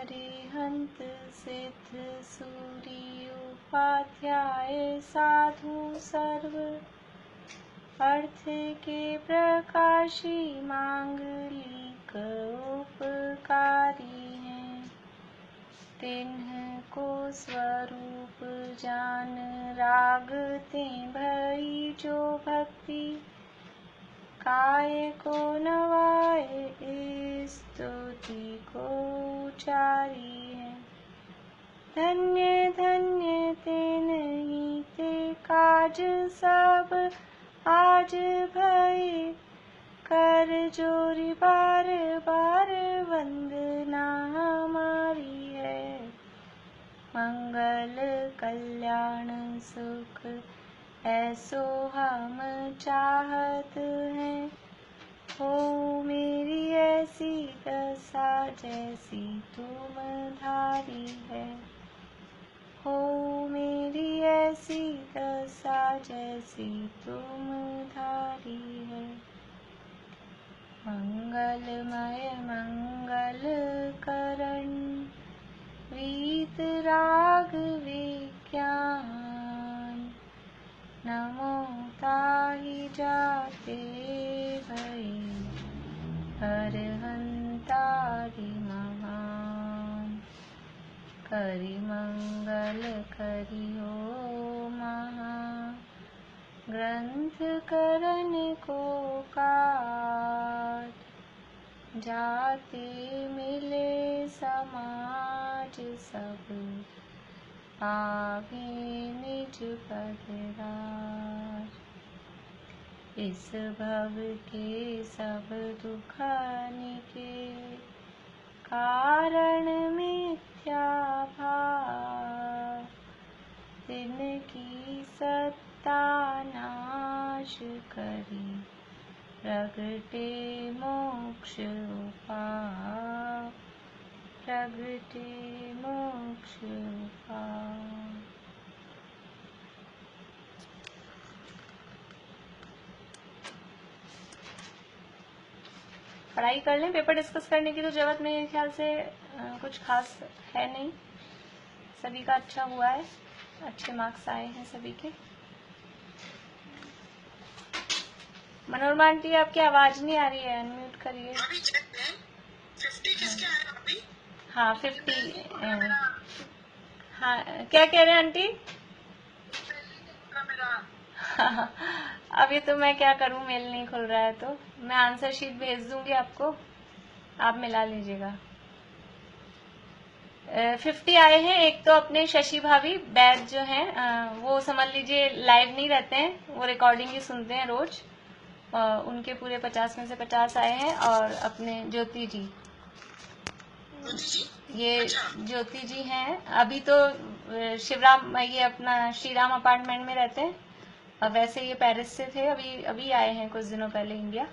अरिहंत सिद्ध सूरी उपाध्याय साधु सर्व अर्थ के प्रकाशी मांगलिक उपकारी हैं। तिन्ह को स्वरूप जान रागते भई जो भक्ति काय को नवाए स्तुति को उचारी है। धन्य धन्य ते नहीं ते काज सब आज भय कर जोरी बार बार वंदना हमारी है। मंगल कल्याण सुख ऐसो हम चाहत हैं। हो मेरी ऐसी दशा जैसी तुम धारी है। हो मेरी ऐसी दशा जैसी तुम धारी है। मंगलमय मंगल करण वीत राग विज्ञान नमो ताहि जाते भई अरहंतारि महान। करि मंगल करियो महा ग्रंथ करण को काट जाते मिले समाज सब आगे निज पदराज। इस भव के सब दुखनि के कारण मिथ्या भाव तिनकी सत्ता नाश करी प्रगटे मोक्ष उपाय। प्रगटे मोक्ष उपाय। पढ़ाई कर लें। पेपर डिस्कस करने की तो जरूरत मेरे ख्याल से कुछ खास है नहीं। सभी का अच्छा हुआ है, अच्छे मार्क्स आए हैं सभी के। मनोरमा आंटी आपकी आवाज नहीं आ रही है, अनम्यूट करिए। 50 किसके आए अभी? हाँ 50। हाँ क्या कह रहे हैं आंटी? अभी तो मैं क्या करूं, मेल नहीं खुल रहा है तो मैं आंसर शीट भेज दूंगी आपको, आप मिला लीजिएगा। 50 आए हैं। एक तो अपने शशि भाभी बैच जो हैं वो समझ लीजिए लाइव नहीं रहते हैं, वो रिकॉर्डिंग ही सुनते हैं रोज। उनके पूरे 50 में से 50 आए हैं। और अपने ज्योति जी, ये ज्योति जी हैं। अभी तो शिवराम ये अपना श्रीराम अपार्टमेंट में रहते हैं, और वैसे ये पेरिस से थे, अभी आए हैं कुछ दिनों पहले इंडिया।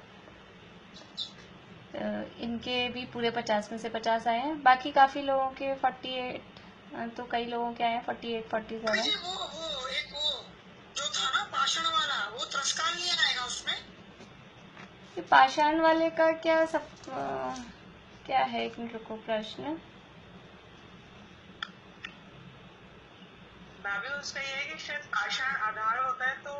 इनके भी पूरे 50 में से 50 आए हैं। बाकी काफी लोगों के 48, तो कई लोगों के आए हैं 48, 47। वो एक जो था ना पाषाण वाला, वो त्रस्काल नहीं आएगा उसमें? ये पाषाण वाले का क्या सब क्या है, एक मिनट रुको। प्रश्न भाभी उसका ये है कि शायद पाषाण आधार होता है तो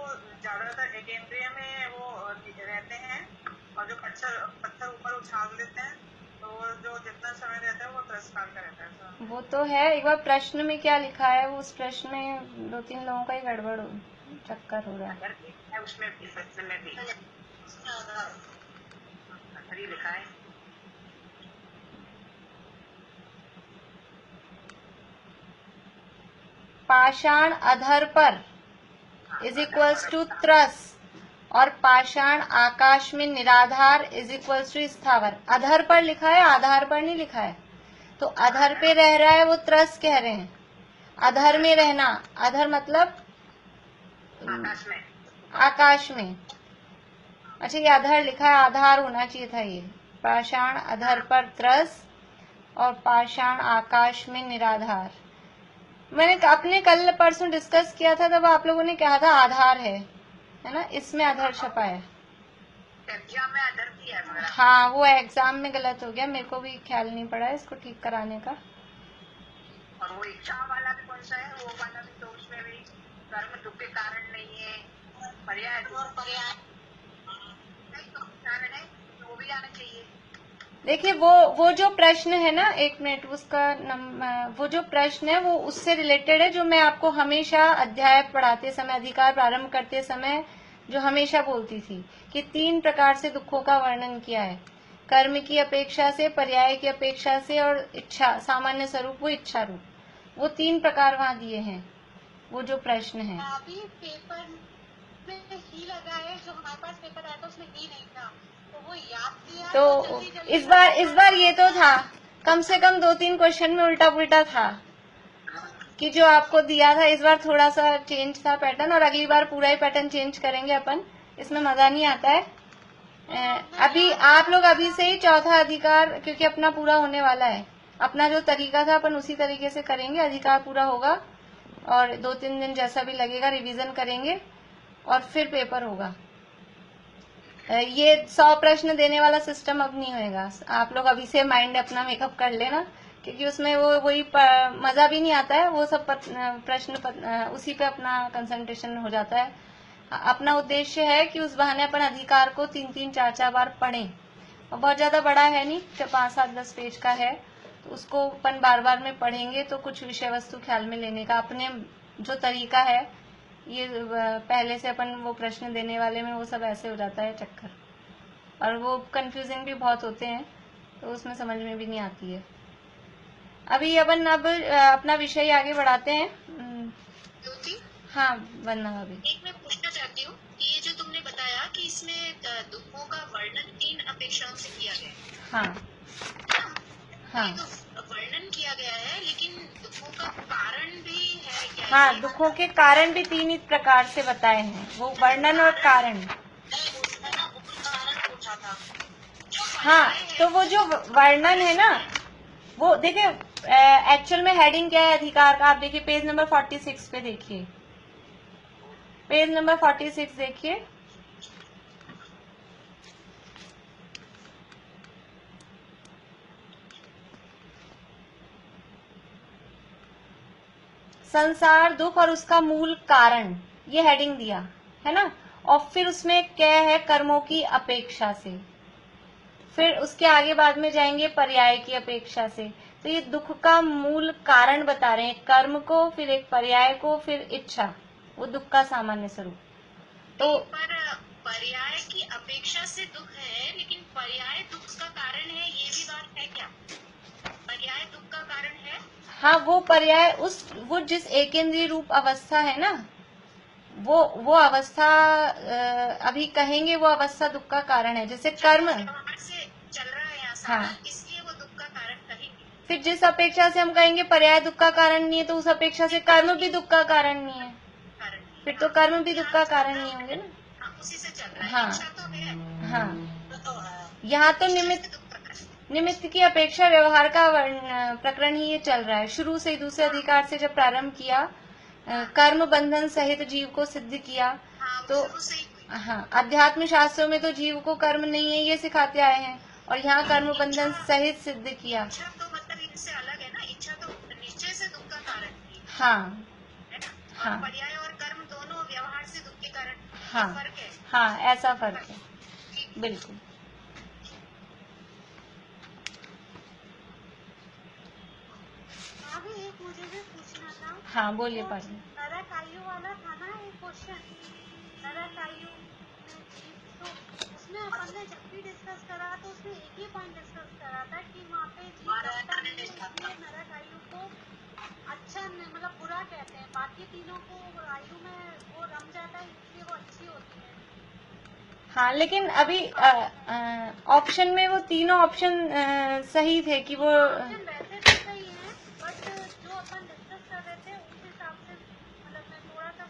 ज्यादातर एकेंद्रिय में वो रहते हैं, और जो पत्थर ऊपर उछाल देते हैं तो वो जो जितना समय रहता है वो त्रस्काल का रहता है। वो तो है। एक बार प्रश्न में क्या लिखा है, वो उस प्रश्न में 2-3 लोगों का ही गड़बड़ चक्कर हो रहा है। उसमें भी प्रश्न में भी लिखा है। पाषाण अधर पर इज इक्वल्स टू त्रस, और पाषाण आकाश में निराधार इज इक्वल्स टू स्थावर। अधर पर लिखा है, आधार पर नहीं लिखा है। तो अधर पे रह रहा है वो त्रस कह रहे हैं। अधर में रहना, अधर मतलब आकाश में। अच्छा ये अधर लिखा है, आधार होना चाहिए था ये। पाषाण अधर पर त्रस और पाषाण आकाश में निराधार। मैंने अपने कल परसों डिस्कस किया था, तब आप लोगों ने कहा था आधार है ना, इसमें अधर छपा है। एग्जाम में अधर दिया है। हाँ वो एग्जाम में गलत हो गया, मेरे को भी ख्याल नहीं पड़ा इसको ठीक कराने का। और वो इच्छा वाला भी कौन सा है, वो वाला भी, तो उसमें भी कर्म दुख के कारण नहीं है, पर्याय पर्याय नहीं, तो कारण है, तो वो भी आना चाहिए। देखिए वो जो प्रश्न है ना, एक मिनट, वो जो प्रश्न है वो उससे रिलेटेड है, जो मैं आपको हमेशा अध्याय पढ़ाते समय, अधिकार प्रारंभ करते समय जो हमेशा बोलती थी कि 3 प्रकार से दुखों का वर्णन किया है, कर्म की अपेक्षा से, पर्याय की अपेक्षा से और इच्छा, सामान्य स्वरूप वो इच्छा रूप, वो 3 प्रकार वहां दिए हैं, वो जो प्रश्न है। अभी पेपर में ही लगा है, जो हमारे पास पेपर आया था उसमें ही नहीं था, तो वो याद किया तो जल्दी इस बार ये तो था, कम से कम 2-3 क्वेश्चन में उल्टा पुल्टा था कि जो आपको दिया था। इस बार थोड़ा सा चेंज था पैटर्न, और अगली बार पूरा ही पैटर्न चेंज करेंगे अपन, इसमें मजा नहीं आता है। अभी आप लोग अभी से ही चौथा अधिकार, क्योंकि अपना पूरा होने वाला है, अपना जो तरीका था अपन उसी तरीके से करेंगे, अधिकार पूरा होगा और 2-3 दिन जैसा भी लगेगा रिवीजन करेंगे और फिर पेपर होगा। ये 100 प्रश्न देने वाला सिस्टम अब नहीं होएगा, आप लोग अभी से माइंड अपना मेकअप कर लेना, क्योंकि उसमें वही मजा भी नहीं आता है, वो सब प्रश्न उसी पे अपना कंसंट्रेशन हो जाता है। अपना उद्देश्य है कि उस बहाने अपन अधिकार को 3-3, 4-4 बार पढ़ें, और बहुत ज्यादा बड़ा है नहीं, 5, 7, 10 पेज का है, तो उसको अपन बार बार में पढ़ेंगे तो कुछ विषय वस्तु ख्याल में लेने का अपने जो तरीका है, ये पहले से अपन वो प्रश्न देने वाले में वो सब ऐसे हो जाता है चक्कर, और वो कंफ्यूजिंग भी बहुत होते हैं, तो उसमें समझ में भी नहीं आती है। अभी अपन अब अपना विषय आगे बढ़ाते हैं। हाँ वरना अभी एक मैं पूछना चाहती हूँ कि ये जो तुमने बताया कि इसमें दुखों का वर्णन 3 अपेक्षाओं से किया गया है। हाँ हाँ तो वर्णन किया गया है, लेकिन दुखों का कारण भी है क्या? हाँ, दुखों के कारण भी 3 ही प्रकार से बताए हैं, वो वर्णन और कारण। हाँ, तो वो जो वर्णन है ना, वो देखिए एक्चुअल में हेडिंग क्या है अधिकार का, आप देखिए पेज नंबर 46 पे देखिए, पेज नंबर 46 देखिए। संसार दुख और उसका मूल कारण, ये हेडिंग दिया है ना, और फिर उसमें क्या है, कर्मों की अपेक्षा से, फिर उसके आगे बाद में जाएंगे पर्याय की अपेक्षा से। तो ये दुख का मूल कारण बता रहे हैं, कर्म को, फिर एक पर्याय को, फिर इच्छा, वो दुख का सामान्य स्वरूप। तो पर पर्याय की अपेक्षा से दुख है, लेकिन पर्याय दुख का कारण है, ये भी बात है क्या? पर्याय दुख का कारण है? हाँ, वो पर्याय वो जिस एकेंद्रीय रूप अवस्था है ना, वो अवस्था अभी कहेंगे, वो अवस्था दुख का कारण है। जैसे कर्म से चल रहा है यहाँ, हाँ, इसलिए वो दुख का कारण कहेंगे। फिर जिस अपेक्षा से हम कहेंगे पर्याय दुख का कारण नहीं है, तो उस अपेक्षा से कर्म भी दुख का कारण नहीं है, फिर तो कर्म भी दुख का कारण नहीं होंगे ना। उसी से चल रहा है। हाँ इच्छा तो है। हाँ, यहाँ तो निमित्त की अपेक्षा व्यवहार का प्रकरण ही ये चल रहा है, शुरू से ही दूसरे अधिकार से जब प्रारंभ किया, कर्म बंधन सहित जीव को सिद्ध किया। तो हाँ, अध्यात्म शास्त्रों में तो जीव को कर्म नहीं है ये सिखाते आए हैं, और यहाँ कर्म बंधन सहित सिद्ध किया। इच्छा तो मतलब इनसे अलग है ना, इच्छा तो निश्चय से दुख का कारण है। हाँ हाँ, पर्याय और कर्म दोनों व्यवहार से दुख के कारण। हाँ फर्क है। हाँ, ऐसा फर्क है, बिल्कुल। एक मुझे भी पूछना था। हाँ बोलिए पाजी। नरक आयु वाला था ना एक क्वेश्चन, नरक आयु में जीव, तो उसमें अपन ने जब भी डिस्कस करा तो उसमें एक ही पॉइंट डिस्कस करा था कि वहाँ पे जीव रखता नहीं है, इसलिए नरक आयु को अच्छा मतलब बुरा कहते हैं, बाकी तीनों को आयु में वो रम जाता है, इसलिए वो अच्छी होती है। हाँ, लेकिन अभी ऑप्शन में वो तीनों ऑप्शन सही थे कि वो वैसे तो सही है, बट जो अपन डिस्कस कर रहे थे उस हिसाब से मतलब मैं थोड़ा सा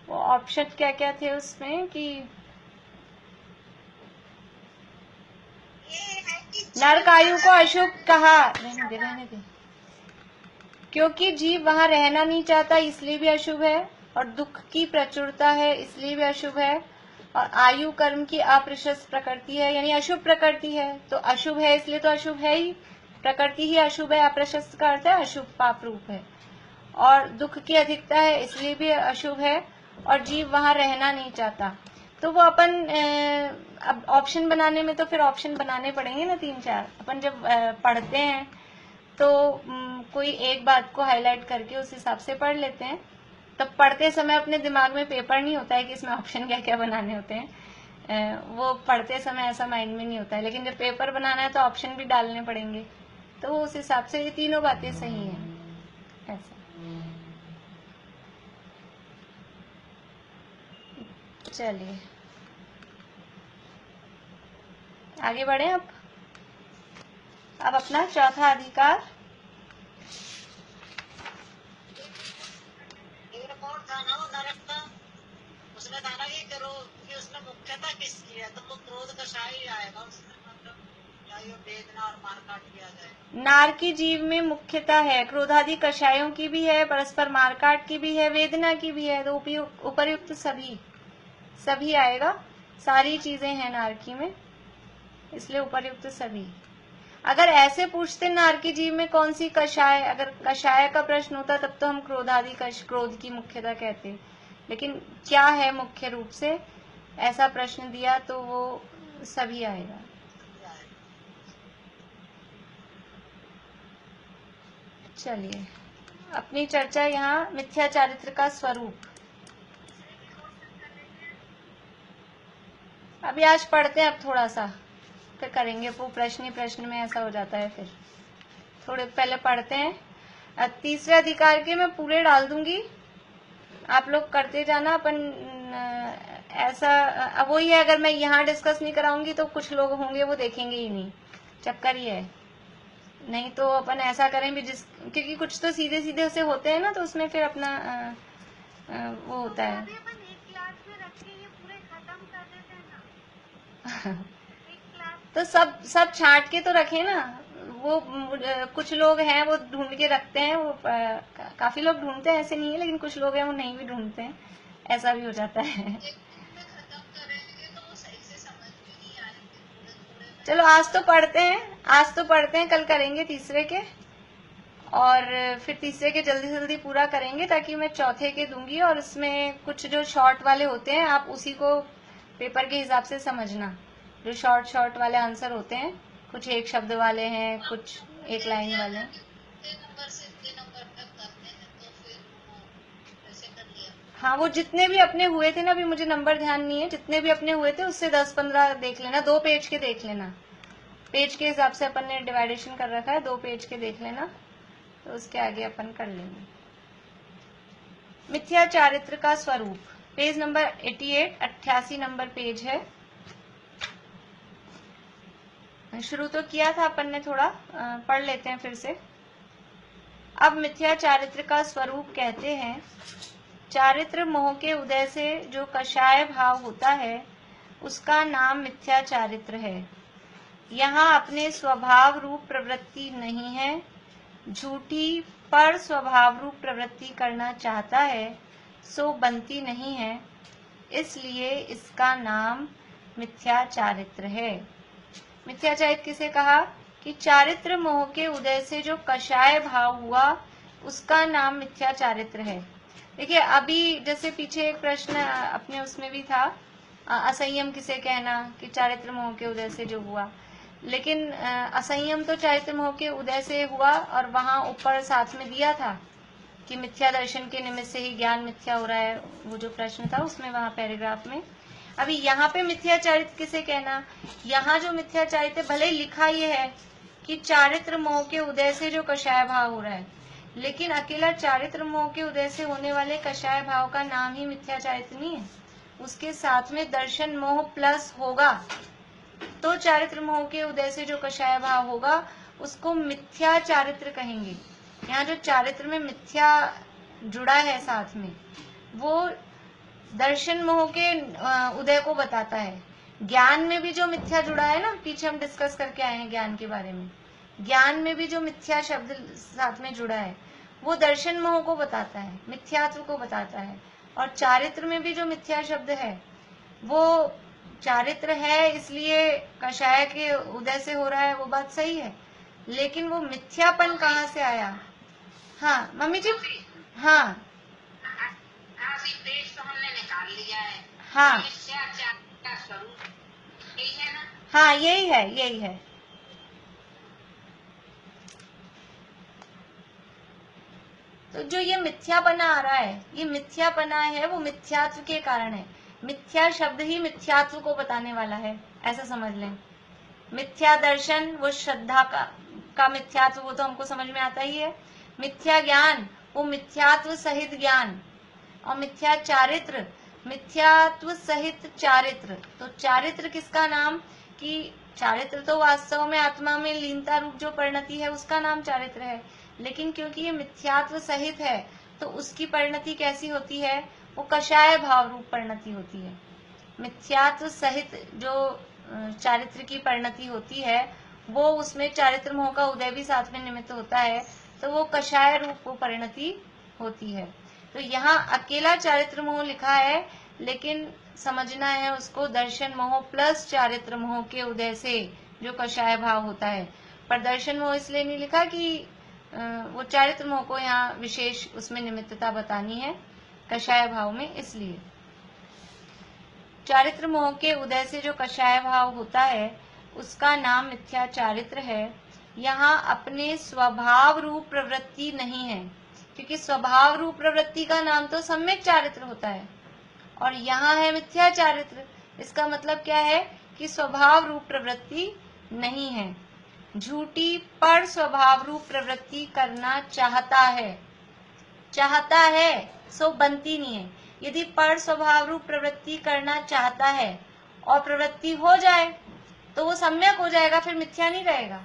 वो ऑप्शन क्या क्या थे उसमें कि नरक आयु को अशुभ कहा, रहने दे, क्योंकि जीव वहाँ रहना नहीं चाहता इसलिए भी अशुभ है, और दुख की प्रचुरता है इसलिए भी अशुभ है, और आयु कर्म की अप्रशस्त प्रकृति है, यानी अशुभ प्रकृति है, तो अशुभ है इसलिए तो अशुभ है ही, प्रकृति ही अशुभ है, अप्रशस्त का अर्थ है अशुभ, पाप रूप है। और दुख की अधिकता है इसलिए भी अशुभ है, और जीव वहां रहना नहीं चाहता। तो वो अपन अब ऑप्शन बनाने में तो फिर ऑप्शन बनाने पड़ेंगे ना 3-4। अपन जब पढ़ते हैं तो कोई एक बात को हाईलाइट करके उस हिसाब से पढ़ लेते हैं। तब पढ़ते समय अपने दिमाग में पेपर नहीं होता है कि इसमें ऑप्शन क्या क्या बनाने होते हैं, वो पढ़ते समय ऐसा माइंड में नहीं होता है। लेकिन जब पेपर बनाना है तो ऑप्शन भी डालने पड़ेंगे, तो उस हिसाब से ये तीनों बातें सही हैं। ऐसा चलिए आगे बढ़े। अब अपना चौथा अधिकार। कौन था ना वो नरक का, उसने था ना कि उसने मुख्यता किसकी है, तो वो क्रोध कषाय ही आएगा उसमें, मतलब चाहे वेदना और मारकाट किया जाए। नारकी जीव में मुख्यता है, क्रोधादि कषायों की भी है, परस्पर मारकाट की भी है, वेदना की भी है, तो उपर्युक्त सभी आएगा। सारी चीजें हैं नारकी में, इसलिए उपर्युक्त सभी। अगर ऐसे पूछते नारकी जीव में कौन सी कषाय, अगर कषाय का प्रश्न होता तब तो हम क्रोध की मुख्यता कहते, लेकिन क्या है मुख्य रूप से ऐसा प्रश्न दिया तो वो सभी आएगा। चलिए अपनी चर्चा यहाँ मिथ्या चारित्र का स्वरूप। अभी आज पढ़ते हैं, अब थोड़ा सा फिर करेंगे, वो प्रश्न ही प्रश्न में ऐसा हो जाता है। फिर थोड़े पहले पढ़ते हैं। तीसरे अधिकार के मैं पूरे डाल दूंगी, आप लोग करते जाना। अपन ऐसा अब वही है, अगर मैं यहाँ डिस्कस नहीं कराऊंगी तो कुछ लोग होंगे वो देखेंगे ही नहीं, चक्कर ही है। नहीं तो अपन ऐसा करें भी क्योंकि कुछ तो सीधे सीधे से होते हैं ना, तो उसमें फिर अपना वो होता है। तो सब छांट के तो रखे ना, वो कुछ लोग हैं वो ढूंढ के रखते हैं, वो काफी लोग ढूंढते हैं, ऐसे नहीं है, लेकिन कुछ लोग हैं वो नहीं भी ढूंढते हैं, ऐसा भी हो जाता है। चलो आज तो पढ़ते हैं, कल करेंगे तीसरे के, और फिर तीसरे के जल्दी जल्दी पूरा करेंगे, ताकि मैं चौथे के दूंगी। और उसमें कुछ जो शॉर्ट वाले होते हैं आप उसी को पेपर के हिसाब से समझना, जो शॉर्ट वाले आंसर होते हैं, कुछ एक शब्द वाले हैं, कुछ एक लाइन वाले हैं। हाँ, वो जितने भी अपने हुए थे ना, अभी मुझे नंबर ध्यान नहीं है, जितने भी अपने हुए थे उससे 10-15 देख लेना, 2 पेज के देख लेना। पेज के हिसाब से अपन ने डिवाइडेशन कर रखा है, 2 पेज के देख लेना, तो उसके आगे अपन कर लेंगे। मिथ्या चारित्र का स्वरूप, पेज नंबर 88 नंबर पेज है। शुरू तो किया था अपन ने, थोड़ा पढ़ लेते हैं फिर से। अब मिथ्या चारित्र का स्वरूप कहते हैं, चारित्र मोह के उदय से जो कषाय भाव होता है उसका नाम मिथ्या चारित्र है। यहाँ अपने स्वभाव रूप प्रवृत्ति नहीं है, झूठी पर स्वभाव रूप प्रवृत्ति करना चाहता है सो बनती नहीं है, इसलिए इसका नाम मिथ्या चारित्र है। मिथ्या चारित्र किसे कहा कि चारित्र मोह के उदय से जो कषाय भाव हुआ उसका नाम मिथ्या चारित्र है। देखिए अभी जैसे पीछे एक प्रश्न अपने उसमें भी था, असंयम किसे कहना, कि चारित्र मोह के उदय से जो हुआ, लेकिन असंयम तो चारित्र मोह के उदय से हुआ, और वहां ऊपर साथ में दिया था कि मिथ्या दर्शन के निमित्त से ही ज्ञान मिथ्या हो रहा है, वो जो प्रश्न था उसमें वहां पैराग्राफ में। अभी यहाँ पे मिथ्या चारित्र किसे कहना, यहाँ जो मिथ्या चारित्र भले ही लिखा ये है कि चारित्र मोह के उदय से जो कषाय भाव हो रहा है, लेकिन अकेला चारित्र मोह के उदय से होने वाले कषाय भाव का नाम ही मिथ्या चारित्र नहीं है, उसके साथ में दर्शन मोह प्लस होगा, तो चारित्र मोह के उदय से जो कषाय भाव होगा उसको मिथ्या चारित्र कहेंगे। यहाँ जो चारित्र में मिथ्या जुड़ा है साथ में, वो दर्शन मोह के उदय को बताता है। ज्ञान में भी जो मिथ्या जुड़ा है ना, पीछे हम डिस्कस करके आए हैं ज्ञान के बारे में, ज्ञान में भी जो मिथ्या शब्द साथ में जुड़ा है वो दर्शन मोह को बताता है, मिथ्यात्व को बताता है। और चारित्र में भी जो मिथ्या शब्द है वो चारित्र है, इसलिए कषाय के उदय से हो रहा है, वो बात सही है, लेकिन वो मिथ्यापन कहाँ से आया? हाँ मम्मी जी, हाँ पेज तो हमने निकाल लिया है। हाँ मिथ्याचार का स्वरूप यही है ना? हाँ यही है, यही है। तो जो ये मिथ्यापना आ रहा है, ये मिथ्यापना है, वो मिथ्यात्व के कारण है। मिथ्या शब्द ही मिथ्यात्व को बताने वाला है, ऐसा समझ लें। मिथ्या दर्शन वो श्रद्धा का मिथ्यात्व, वो तो हमको समझ में आता ही है। मिथ्या ज्ञान वो मिथ्यात्व सहित ज्ञान, और मिथ्या चारित्र मिथ्यात्व सहित चारित्र। तो चारित्र किसका नाम? कि चारित्र तो वास्तव में आत्मा में लीनता रूप जो परिणति है उसका नाम चारित्र है, लेकिन क्योंकि ये मिथ्यात्व सहित है तो उसकी परिणति कैसी होती है? वो कषाय भाव रूप परिणति होती है। मिथ्यात्व सहित जो चारित्र की परिणति होती है वो, उसमें चारित्र मोह का उदय भी साथ में निमित्त होता है, तो वो कषाय रूप वो परिणति होती है। तो यहाँ अकेला चारित्र मोह लिखा है, लेकिन समझना है उसको दर्शन मोह प्लस चारित्र मोह के उदय से जो कषाय भाव होता है। पर दर्शन मोह इसलिए नहीं लिखा कि वो चारित्र मोह को यहाँ विशेष उसमें निमित्तता बतानी है कषाय भाव में, इसलिए चारित्र मोह के उदय से जो कषाय भाव होता है उसका नाम मिथ्या चारित्र है। यहाँ अपने स्वभाव रूप प्रवृत्ति नहीं है, क्योंकि स्वभाव रूप प्रवृत्ति का नाम तो सम्यक चारित्र होता है, और यहाँ है मिथ्या चारित्र। इसका मतलब क्या है कि स्वभाव रूप प्रवृत्ति नहीं है। झूठी पर स्वभाव रूप प्रवृत्ति करना चाहता है, चाहता है सो बनती नहीं है। यदि पर स्वभाव रूप प्रवृत्ति करना चाहता है और प्रवृत्ति हो जाए तो वो सम्यक हो जाएगा, फिर मिथ्या नहीं रहेगा।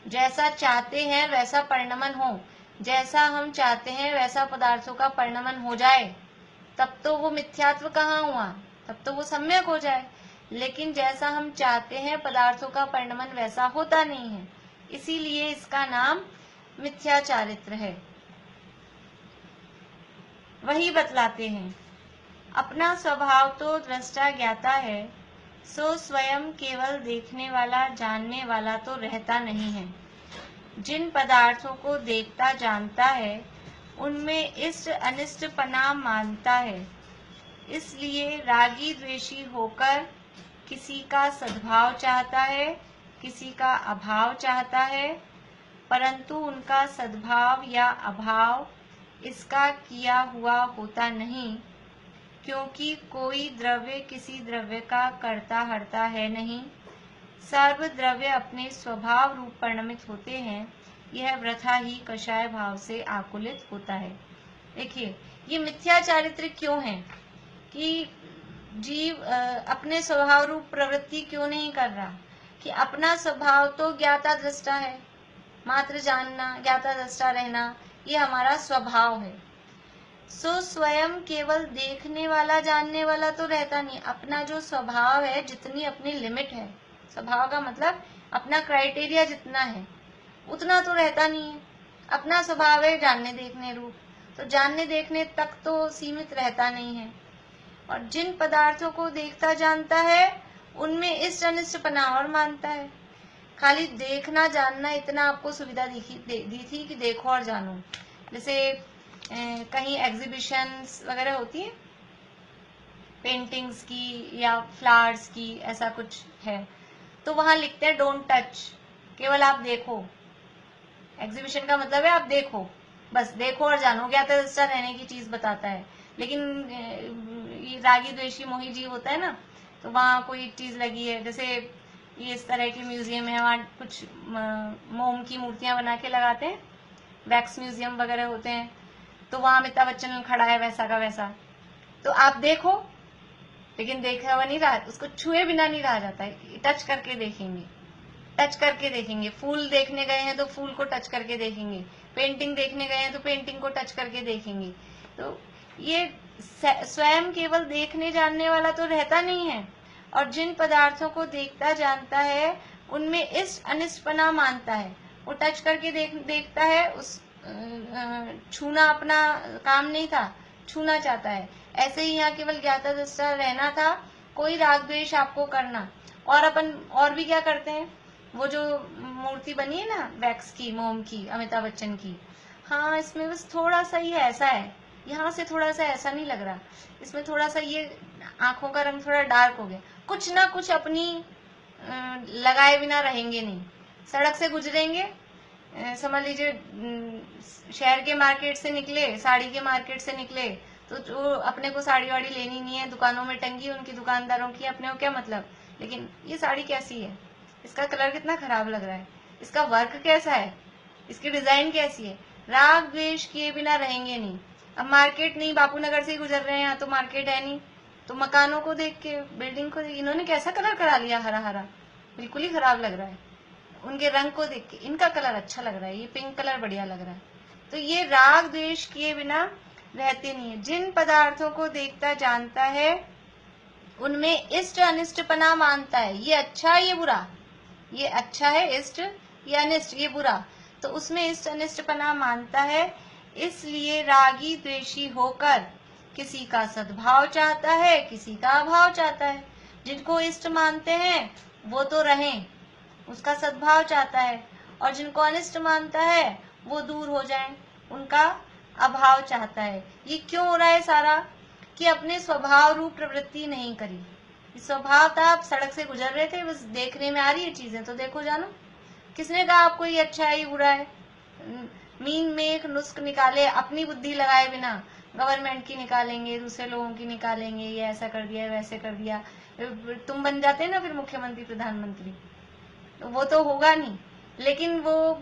जैसा चाहते हैं वैसा परिणमन हो, जैसा हम चाहते हैं वैसा पदार्थों का परिणमन हो जाए, तब तो वो मिथ्यात्व कहाँ हुआ, तब तो वो सम्यक हो जाए। लेकिन जैसा हम चाहते हैं पदार्थों का परिणमन वैसा होता नहीं है, इसीलिए इसका नाम मिथ्या चारित्र है। वही बतलाते हैं, अपना स्वभाव तो दृष्टा ज्ञाता है, सो स्वयं केवल देखने वाला जानने वाला तो रहता नहीं है। जिन पदार्थों को देखता जानता है उनमें इष्ट अनिष्ट पना मानता है, इसलिए रागी द्वेषी होकर किसी का सद्भाव चाहता है, किसी का अभाव चाहता है, परंतु उनका सद्भाव या अभाव इसका किया हुआ होता नहीं, क्योंकि कोई द्रव्य किसी द्रव्य का कर्ता हर्ता है नहीं। सर्व द्रव्य अपने स्वभाव रूप परिणमित होते हैं, यह वृथा ही कषाय भाव से आकुलित होता है। देखिए ये मिथ्या चारित्र क्यों है कि जीव अपने स्वभाव रूप प्रवृत्ति क्यों नहीं कर रहा? कि अपना स्वभाव तो ज्ञाता दृष्टा है, मात्र जानना, ज्ञाता दृष्टा रहना, ये हमारा स्वभाव है। सो स्वयं केवल देखने वाला जानने वाला तो रहता नहीं। अपना जो स्वभाव है, जितनी अपनी लिमिट है, स्वभाव का मतलब अपना क्राइटेरिया जितना है उतना तो रहता नहीं है। अपना स्वभाव है जानने देखने रूप, तो जानने देखने तक तो सीमित रहता नहीं है। और जिन पदार्थों को देखता जानता है उनमें इष्ट अनिष्ट पना और मानता है। खाली देखना जानना इतना आपको सुविधा दी थी कि देखो और जानो। जैसे कहीं एग्जीबिशंस वगैरह होती है पेंटिंग्स की या फ्लावर्स की, ऐसा कुछ है तो वहां लिखते हैं डोंट टच, केवल आप देखो। एग्जीबिशन का मतलब है आप देखो, बस देखो और जानो, ज्ञाता दृष्टा रहने की चीज बताता है। लेकिन ये रागी द्वेषी मोही जीव होता है ना, तो वहाँ कोई चीज लगी है, जैसे ये इस तरह के म्यूजियम है, वहाँ कुछ मोम की मूर्तियां बना के लगाते हैं, वैक्स म्यूजियम वगैरह होते हैं, तो वहां अमिताभ बच्चन खड़ा है वैसा का वैसा, तो आप देखो, लेकिन देखा हुआ नहीं रहा, उसको छुए बिना नहीं रहा जाता है, टच करके देखेंगे, टच करके देखेंगे। फूल देखने गए हैं तो फूल को टच करके देखेंगे, पेंटिंग देखने गए हैं तो पेंटिंग को टच करके देखेंगे। तो ये स्वयं केवल देखने जानने वाला तो रहता नहीं है, और जिन पदार्थों को देखता जानता है उनमें इष्ट अनिष्टपना मानता है। वो टच करके देखता है, उस छूना अपना काम नहीं था, छूना चाहता है। ऐसे ही यहाँ केवल ज्ञाता दृष्टा रहना था, कोई राग द्वेष आपको करना। और अपन और भी क्या करते हैं वो जो मूर्ति बनी है ना वैक्स की, मोम की, अमिताभ बच्चन की, हाँ इसमें बस थोड़ा सा ये ऐसा है, यहाँ से थोड़ा सा ऐसा नहीं लग रहा, इसमें थोड़ा सा ये आंखों का रंग थोड़ा डार्क हो गया, कुछ ना कुछ अपनी लगाए बिना रहेंगे नहीं। सड़क से गुजरेंगे, समझ लीजिए शहर के मार्केट से निकले, साड़ी के मार्केट से निकले, तो जो अपने को साड़ी वाड़ी लेनी नहीं है, दुकानों में टंगी उनकी दुकानदारों की, अपने को क्या मतलब, लेकिन ये साड़ी कैसी है, इसका कलर कितना खराब लग रहा है, इसका वर्क कैसा है, इसकी डिजाइन कैसी है, राग द्वेष किए बिना रहेंगे नहीं। अब मार्केट नहीं, बापू नगर से ही गुजर रहे हैं, यहाँ तो मार्केट है नहीं, तो मकानों को देख के, बिल्डिंग को देख, इन्होंने कैसा कलर करा लिया, हरा हरा, बिल्कुल ही खराब लग रहा है। उनके रंग को देख के इनका कलर अच्छा लग रहा है, ये पिंक कलर बढ़िया लग रहा है। तो ये राग द्वेष किए बिना रहते नहीं है। जिन पदार्थों को देखता जानता है उनमें इष्ट अनिष्टपना मानता है, ये अच्छा है ये बुरा, ये अच्छा है इष्ट, ये अनिष्ट ये बुरा, तो उसमें इष्ट अनिष्टपना मानता है। इसलिए रागी द्वेषी होकर किसी का सद्भाव चाहता है, किसी का अभाव चाहता है। जिनको इष्ट मानते हैं वो तो रहें, उसका सद्भाव चाहता है, और जिनको अनिष्ट मानता है वो दूर हो जाएं, उनका अभाव चाहता है। ये क्यों हो रहा है सारा, कि अपने स्वभाव रूप प्रवृत्ति नहीं करी। स्वभाव था, आप सड़क से गुजर रहे थे, बस देखने में आ रही है चीजें तो देखो जानो, किसने कहा आपको ये अच्छा है ये बुरा है। मीन में एक नुस्ख निकाले अपनी बुद्धि लगाए बिना, गवर्नमेंट की निकालेंगे, दूसरे लोगों की निकालेंगे, ये ऐसा कर दिया वैसे कर दिया, तुम बन जाते हैं ना फिर मुख्यमंत्री प्रधानमंत्री, तो वो तो होगा नहीं। लेकिन वो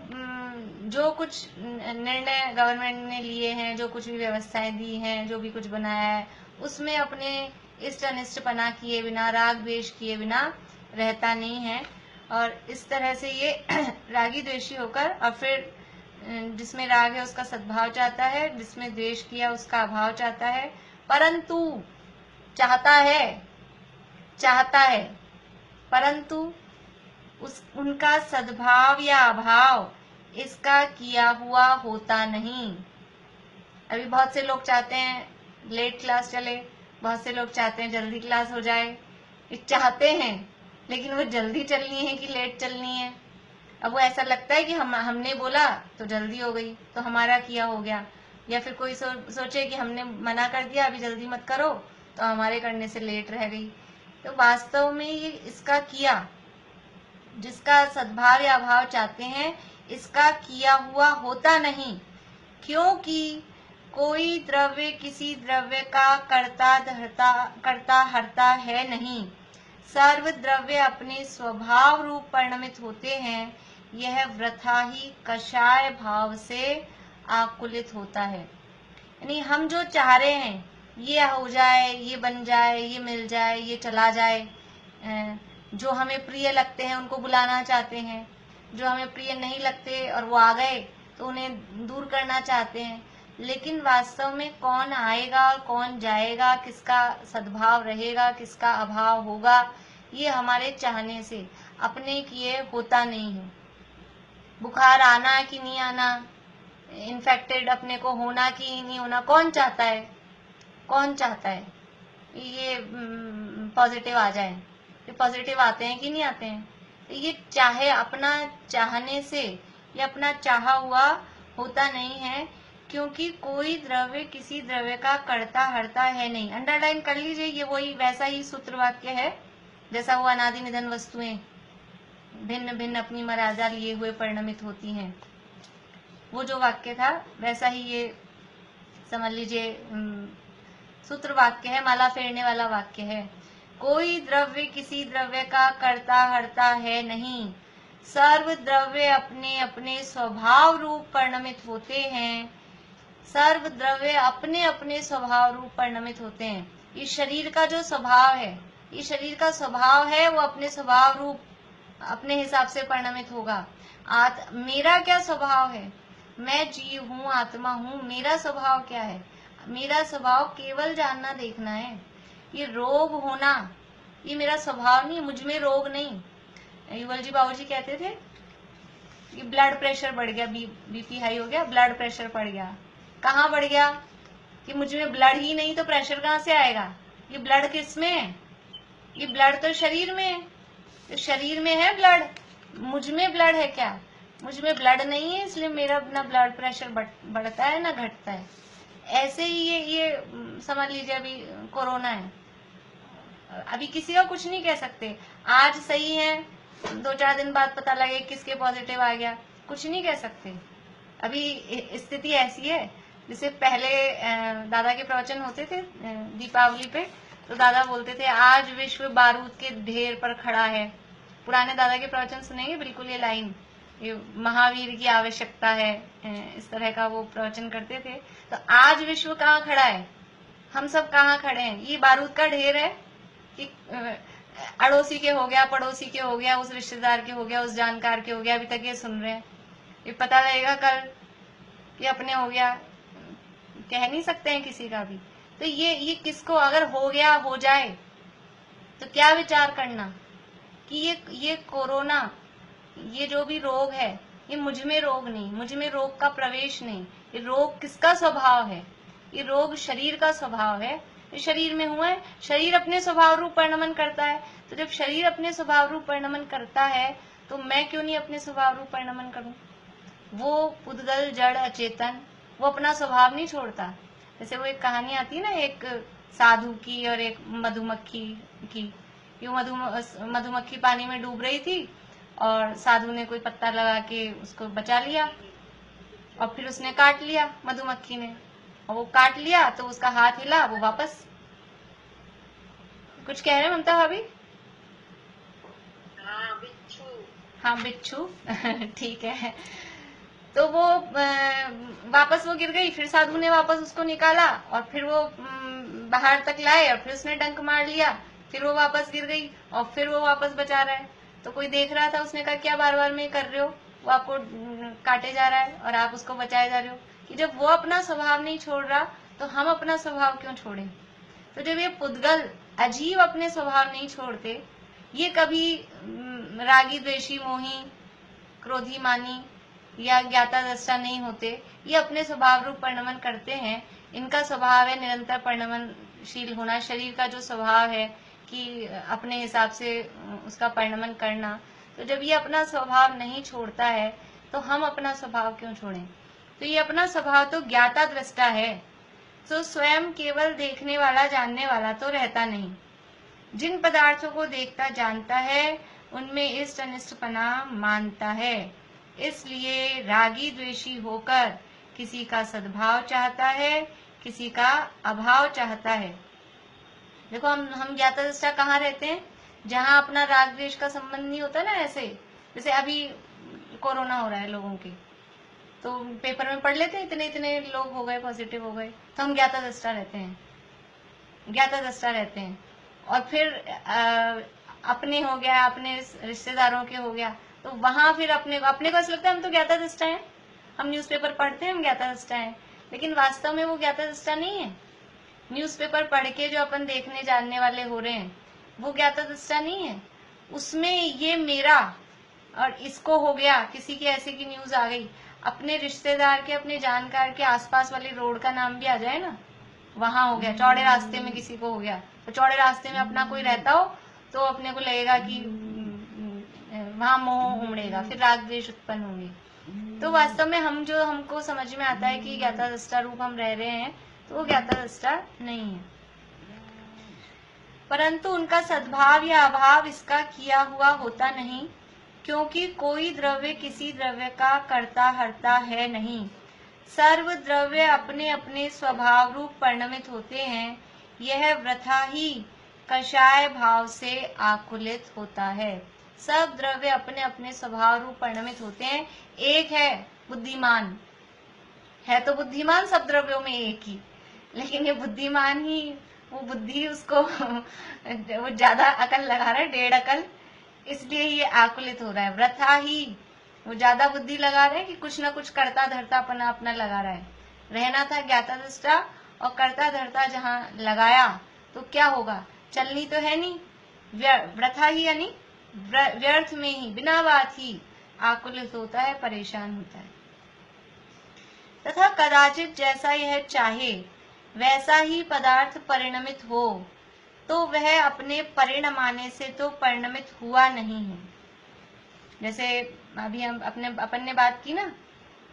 जो कुछ निर्णय गवर्नमेंट ने लिए हैं, जो कुछ भी व्यवस्थाएं दी हैं, जो भी कुछ बनाया है, उसमें अपने इष्ट अनिष्टपना किए बिना, राग द्वेष किए बिना रहता नहीं है। और इस तरह से ये रागी द्वेषी होकर, और फिर जिसमें राग है उसका सद्भाव चाहता है, जिसमें द्वेष किया उसका अभाव चाहता है, परंतु चाहता है परंतु उनका सद्भाव या अभाव इसका किया हुआ होता नहीं। अभी बहुत से लोग चाहते हैं लेट क्लास चले, बहुत से लोग चाहते हैं जल्दी क्लास हो जाए, ये चाहते हैं, लेकिन वो जल्दी चलनी है कि लेट चलनी है। अब वो ऐसा लगता है कि हमने बोला तो जल्दी हो गई, तो हमारा किया हो गया, या फिर कोई सोचे कि हमने मना कर दिया अभी जल्दी मत करो, तो हमारे करने से लेट रह गई। तो वास्तव में ये इसका किया, जिसका सद्भाव या अभाव चाहते हैं, इसका किया हुआ होता नहीं, क्योंकि कोई द्रव्य किसी द्रव्य का करता हरता है नहीं। सर्व द्रव्य अपने स्वभाव रूप परिणमित होते हैं, यह वृथा ही कषाय भाव से आकुलित होता है। यानी हम जो चाह रहे हैं, ये हो जाए, ये बन जाए, ये मिल जाए, ये चला जाए, जो हमें प्रिय लगते हैं उनको बुलाना चाहते हैं, जो हमें प्रिय नहीं लगते और वो आ गए तो उन्हें दूर करना चाहते हैं। लेकिन वास्तव में कौन आएगा और कौन जाएगा, किसका सद्भाव रहेगा, किसका अभाव होगा, ये हमारे चाहने से अपने किए होता नहीं है। बुखार आना कि नहीं आना, इन्फेक्टेड अपने को होना कि नहीं होना, कौन चाहता है, कौन चाहता है ये पॉजिटिव आ जाए। ये पॉजिटिव आते हैं कि नहीं आते हैं, ये चाहे अपना चाहने से या अपना चाहा हुआ होता नहीं है, क्योंकि कोई द्रव्य किसी द्रव्य का करता हरता है नहीं। अंडरलाइन कर लीजिए, ये वही वैसा ही सूत्र वाक्य है जैसा वो अनादि निधन वस्तुएं भिन्न भिन्न अपनी मर्यादा लिए हुए परिणमित होती हैं, वो जो वाक्य था वैसा ही ये समझ लीजिए सूत्र वाक्य है, माला फेरने वाला वाक्य है। कोई द्रव्य किसी द्रव्य का करता हरता है नहीं, सर्व द्रव्य अपने अपने स्वभाव रूप परिणमित होते हैं। सर्व द्रव्य अपने अपने स्वभाव रूप परिणमित होते हैं। ये शरीर का जो स्वभाव है, ये शरीर का स्वभाव है, वो अपने स्वभाव रूप अपने हिसाब से परिणमित होगा। मेरा क्या स्वभाव है, मैं जीव हूँ, आत्मा हूँ, मेरा स्वभाव क्या है, मेरा स्वभाव केवल जानना देखना है। ये रोग होना ये मेरा स्वभाव नहीं, मुझ में रोग नहीं। युगल जी बाबूजी कहते थे कि ब्लड प्रेशर बढ़ गया, बीपी हाई हो गया, ब्लड प्रेशर बढ़ गया। कहाँ बढ़ गया, कि मुझ में ब्लड ही नहीं तो प्रेशर कहाँ से आएगा। ये ब्लड किस में है, ये ब्लड तो शरीर में है, तो शरीर में है ब्लड, मुझ में ब्लड है क्या? मुझ में ब्लड नहीं है, इसलिए मेरा ना ब्लड प्रेशर बढ़ता है ना घटता है। ऐसे ही ये समझ लीजिए अभी कोरोना है, अभी किसी का कुछ नहीं कह सकते। आज सही है, 2-4 दिन बाद पता लगे किसके पॉजिटिव आ गया, कुछ नहीं कह सकते। अभी स्थिति ऐसी है, जैसे पहले दादा के प्रवचन होते थे दीपावली पे, तो दादा बोलते थे आज विश्व बारूद के ढेर पर खड़ा है। पुराने दादा के प्रवचन सुनेंगे बिल्कुल ये लाइन, ये महावीर की आवश्यकता है, इस तरह का वो प्रवचन करते थे। तो आज विश्व कहाँ खड़ा है, हम सब कहाँ खड़े हैं? ये बारूद का ढेर है कि अड़ोसी के हो गया, पड़ोसी के हो गया, उस रिश्तेदार के हो गया, उस जानकार के हो गया, अभी तक ये सुन रहे हैं। ये पता लगेगा कल कि अपने हो गया, कह नहीं सकते हैं किसी का भी। तो ये किसको अगर हो गया हो जाए तो क्या विचार करना कि ये कोरोना, ये जो भी रोग है, ये मुझ में रोग नहीं, मुझ में रोग का प्रवेश नहीं। ये रोग किसका स्वभाव है? ये रोग शरीर का स्वभाव है, ये शरीर में हुआ है। शरीर अपने स्वभाव रूप परिणमन करता है, तो जब शरीर अपने स्वभाव रूप परिणमन करता है तो मैं क्यों नहीं अपने स्वभाव रूप परिणमन करूं? वो पुद्गल जड़ अचेतन, वो अपना स्वभाव नहीं छोड़ता। जैसे वो एक कहानी आती है ना, एक साधु की और एक मधुमक्खी की। मधुमक्खी पानी में डूब रही थी और साधु ने कोई पत्ता लगा के उसको बचा लिया, और फिर उसने काट लिया मधुमक्खी ने, और वो काट लिया तो उसका हाथ हिला, वो वापस। कुछ कह रहे ममता भाभी? हाँ बिच्छू ठीक है। तो वो वापस वो गिर गई, फिर साधु ने वापस उसको निकाला और फिर वो बाहर तक लाए और फिर उसने डंक मार लिया, फिर वो वापस गिर गई और फिर वो वापस बचा रहा है। तो कोई देख रहा था, उसने कहा क्या बार बार में कर रहे हो, वो आपको काटे जा रहा है और आप उसको बचाए जा रहे हो। कि जब वो अपना स्वभाव नहीं छोड़ रहा तो हम अपना स्वभाव क्यों छोड़ें? तो जब ये पुद्गल अजीब अपने स्वभाव नहीं छोड़ते, ये कभी रागी द्वेषी मोही क्रोधी मानी या ज्ञाता दृष्टा नहीं होते, ये अपने स्वभाव रूप परिणमन करते हैं। इनका स्वभाव है निरंतर परिणमनशील होना, शरीर का जो स्वभाव है कि अपने हिसाब से उसका परिणमन करना। तो जब ये अपना स्वभाव नहीं छोड़ता है तो हम अपना स्वभाव क्यों छोड़ें? तो ये अपना स्वभाव तो ज्ञाता दृष्टा है, तो स्वयं केवल देखने वाला जानने वाला तो रहता नहीं। जिन पदार्थों को देखता जानता है उनमें इष्ट अनिष्टपना मानता है, इसलिए रागी द्वेषी होकर किसी का सद्भाव चाहता है, किसी का अभाव चाहता है। देखो हम ज्ञाता दृष्टा कहाँ रहते हैं? जहाँ अपना राग द्वेष का संबंध नहीं होता ना। ऐसे जैसे अभी कोरोना हो रहा है लोगों के, तो पेपर में पढ़ लेते हैं इतने इतने लोग हो गए, पॉजिटिव हो गए, तो हम ज्ञाता दृष्टा रहते हैं, ज्ञाता दृष्टा रहते हैं। और फिर अपने हो गया, अपने रिश्तेदारों के हो गया, तो वहां फिर अपने को ऐसा लगता है हम तो ज्ञाता दृष्टा हैं, हम न्यूज़पेपर पढ़ते हैं, हम ज्ञाता दृष्टा हैं, लेकिन वास्तव में वो ज्ञाता दृष्टा नहीं है। न्यूज़पेपर पढ़ के जो अपन देखने जानने वाले हो रहे हैं वो ज्ञाता दृष्टा नहीं है। उसमें ये मेरा और इसको हो गया, किसी की ऐसे की न्यूज आ गई, अपने रिश्तेदार के, अपने जानकार के आसपास वाली रोड का नाम भी आ जाए ना, वहां हो गया। चौड़े रास्ते में किसी को हो गया, तो चौड़े रास्ते में अपना कोई रहता हो तो अपने को लगेगा कि वहां मोह उमड़ेगा, फिर राग द्वेष उत्पन्न होंगे। तो वास्तव में हमको समझ में आता है कि ज्ञाता दृष्टा रूप हम रह रहे हैं, तो वो ज्ञाता दृष्टा नहीं है। परंतु उनका सद्भाव या अभाव इसका किया हुआ होता नहीं, क्योंकि कोई द्रव्य किसी द्रव्य का कर्ता हर्ता है नहीं। सर्व द्रव्य अपने अपने स्वभाव रूप परिणमित होते हैं। यह वृथा ही कषाय भाव से आकुलित होता है। सब द्रव्य अपने अपने स्वभाव रूप परिणमित होते हैं। एक है बुद्धिमान, है तो बुद्धिमान सब द्रव्यों में एक ही, लेकिन ये बुद्धिमान ही, वो बुद्धि उसको वो ज्यादा अकल लगा रहा है, 1.5 अकल, इसलिए ये आकुलित हो रहा है। वृथा ही, वो ज्यादा बुद्धि लगा रहे हैं कि कुछ ना कुछ करता धरता अपना अपना लगा रहा है। रहना था ज्ञाता दृष्टा, और करता धरता जहाँ लगाया तो क्या होगा? चलनी तो है नहीं, वृथा ही यानी व्यर्थ में ही, बिना बात ही आकुलित होता है, परेशान होता है। तथा कदाचित जैसा यह चाहे वैसा ही पदार्थ परिणमित हो, तो वह अपने परिणमाने से तो परिणमित हुआ नहीं है। जैसे अभी हम अपन ने बात की ना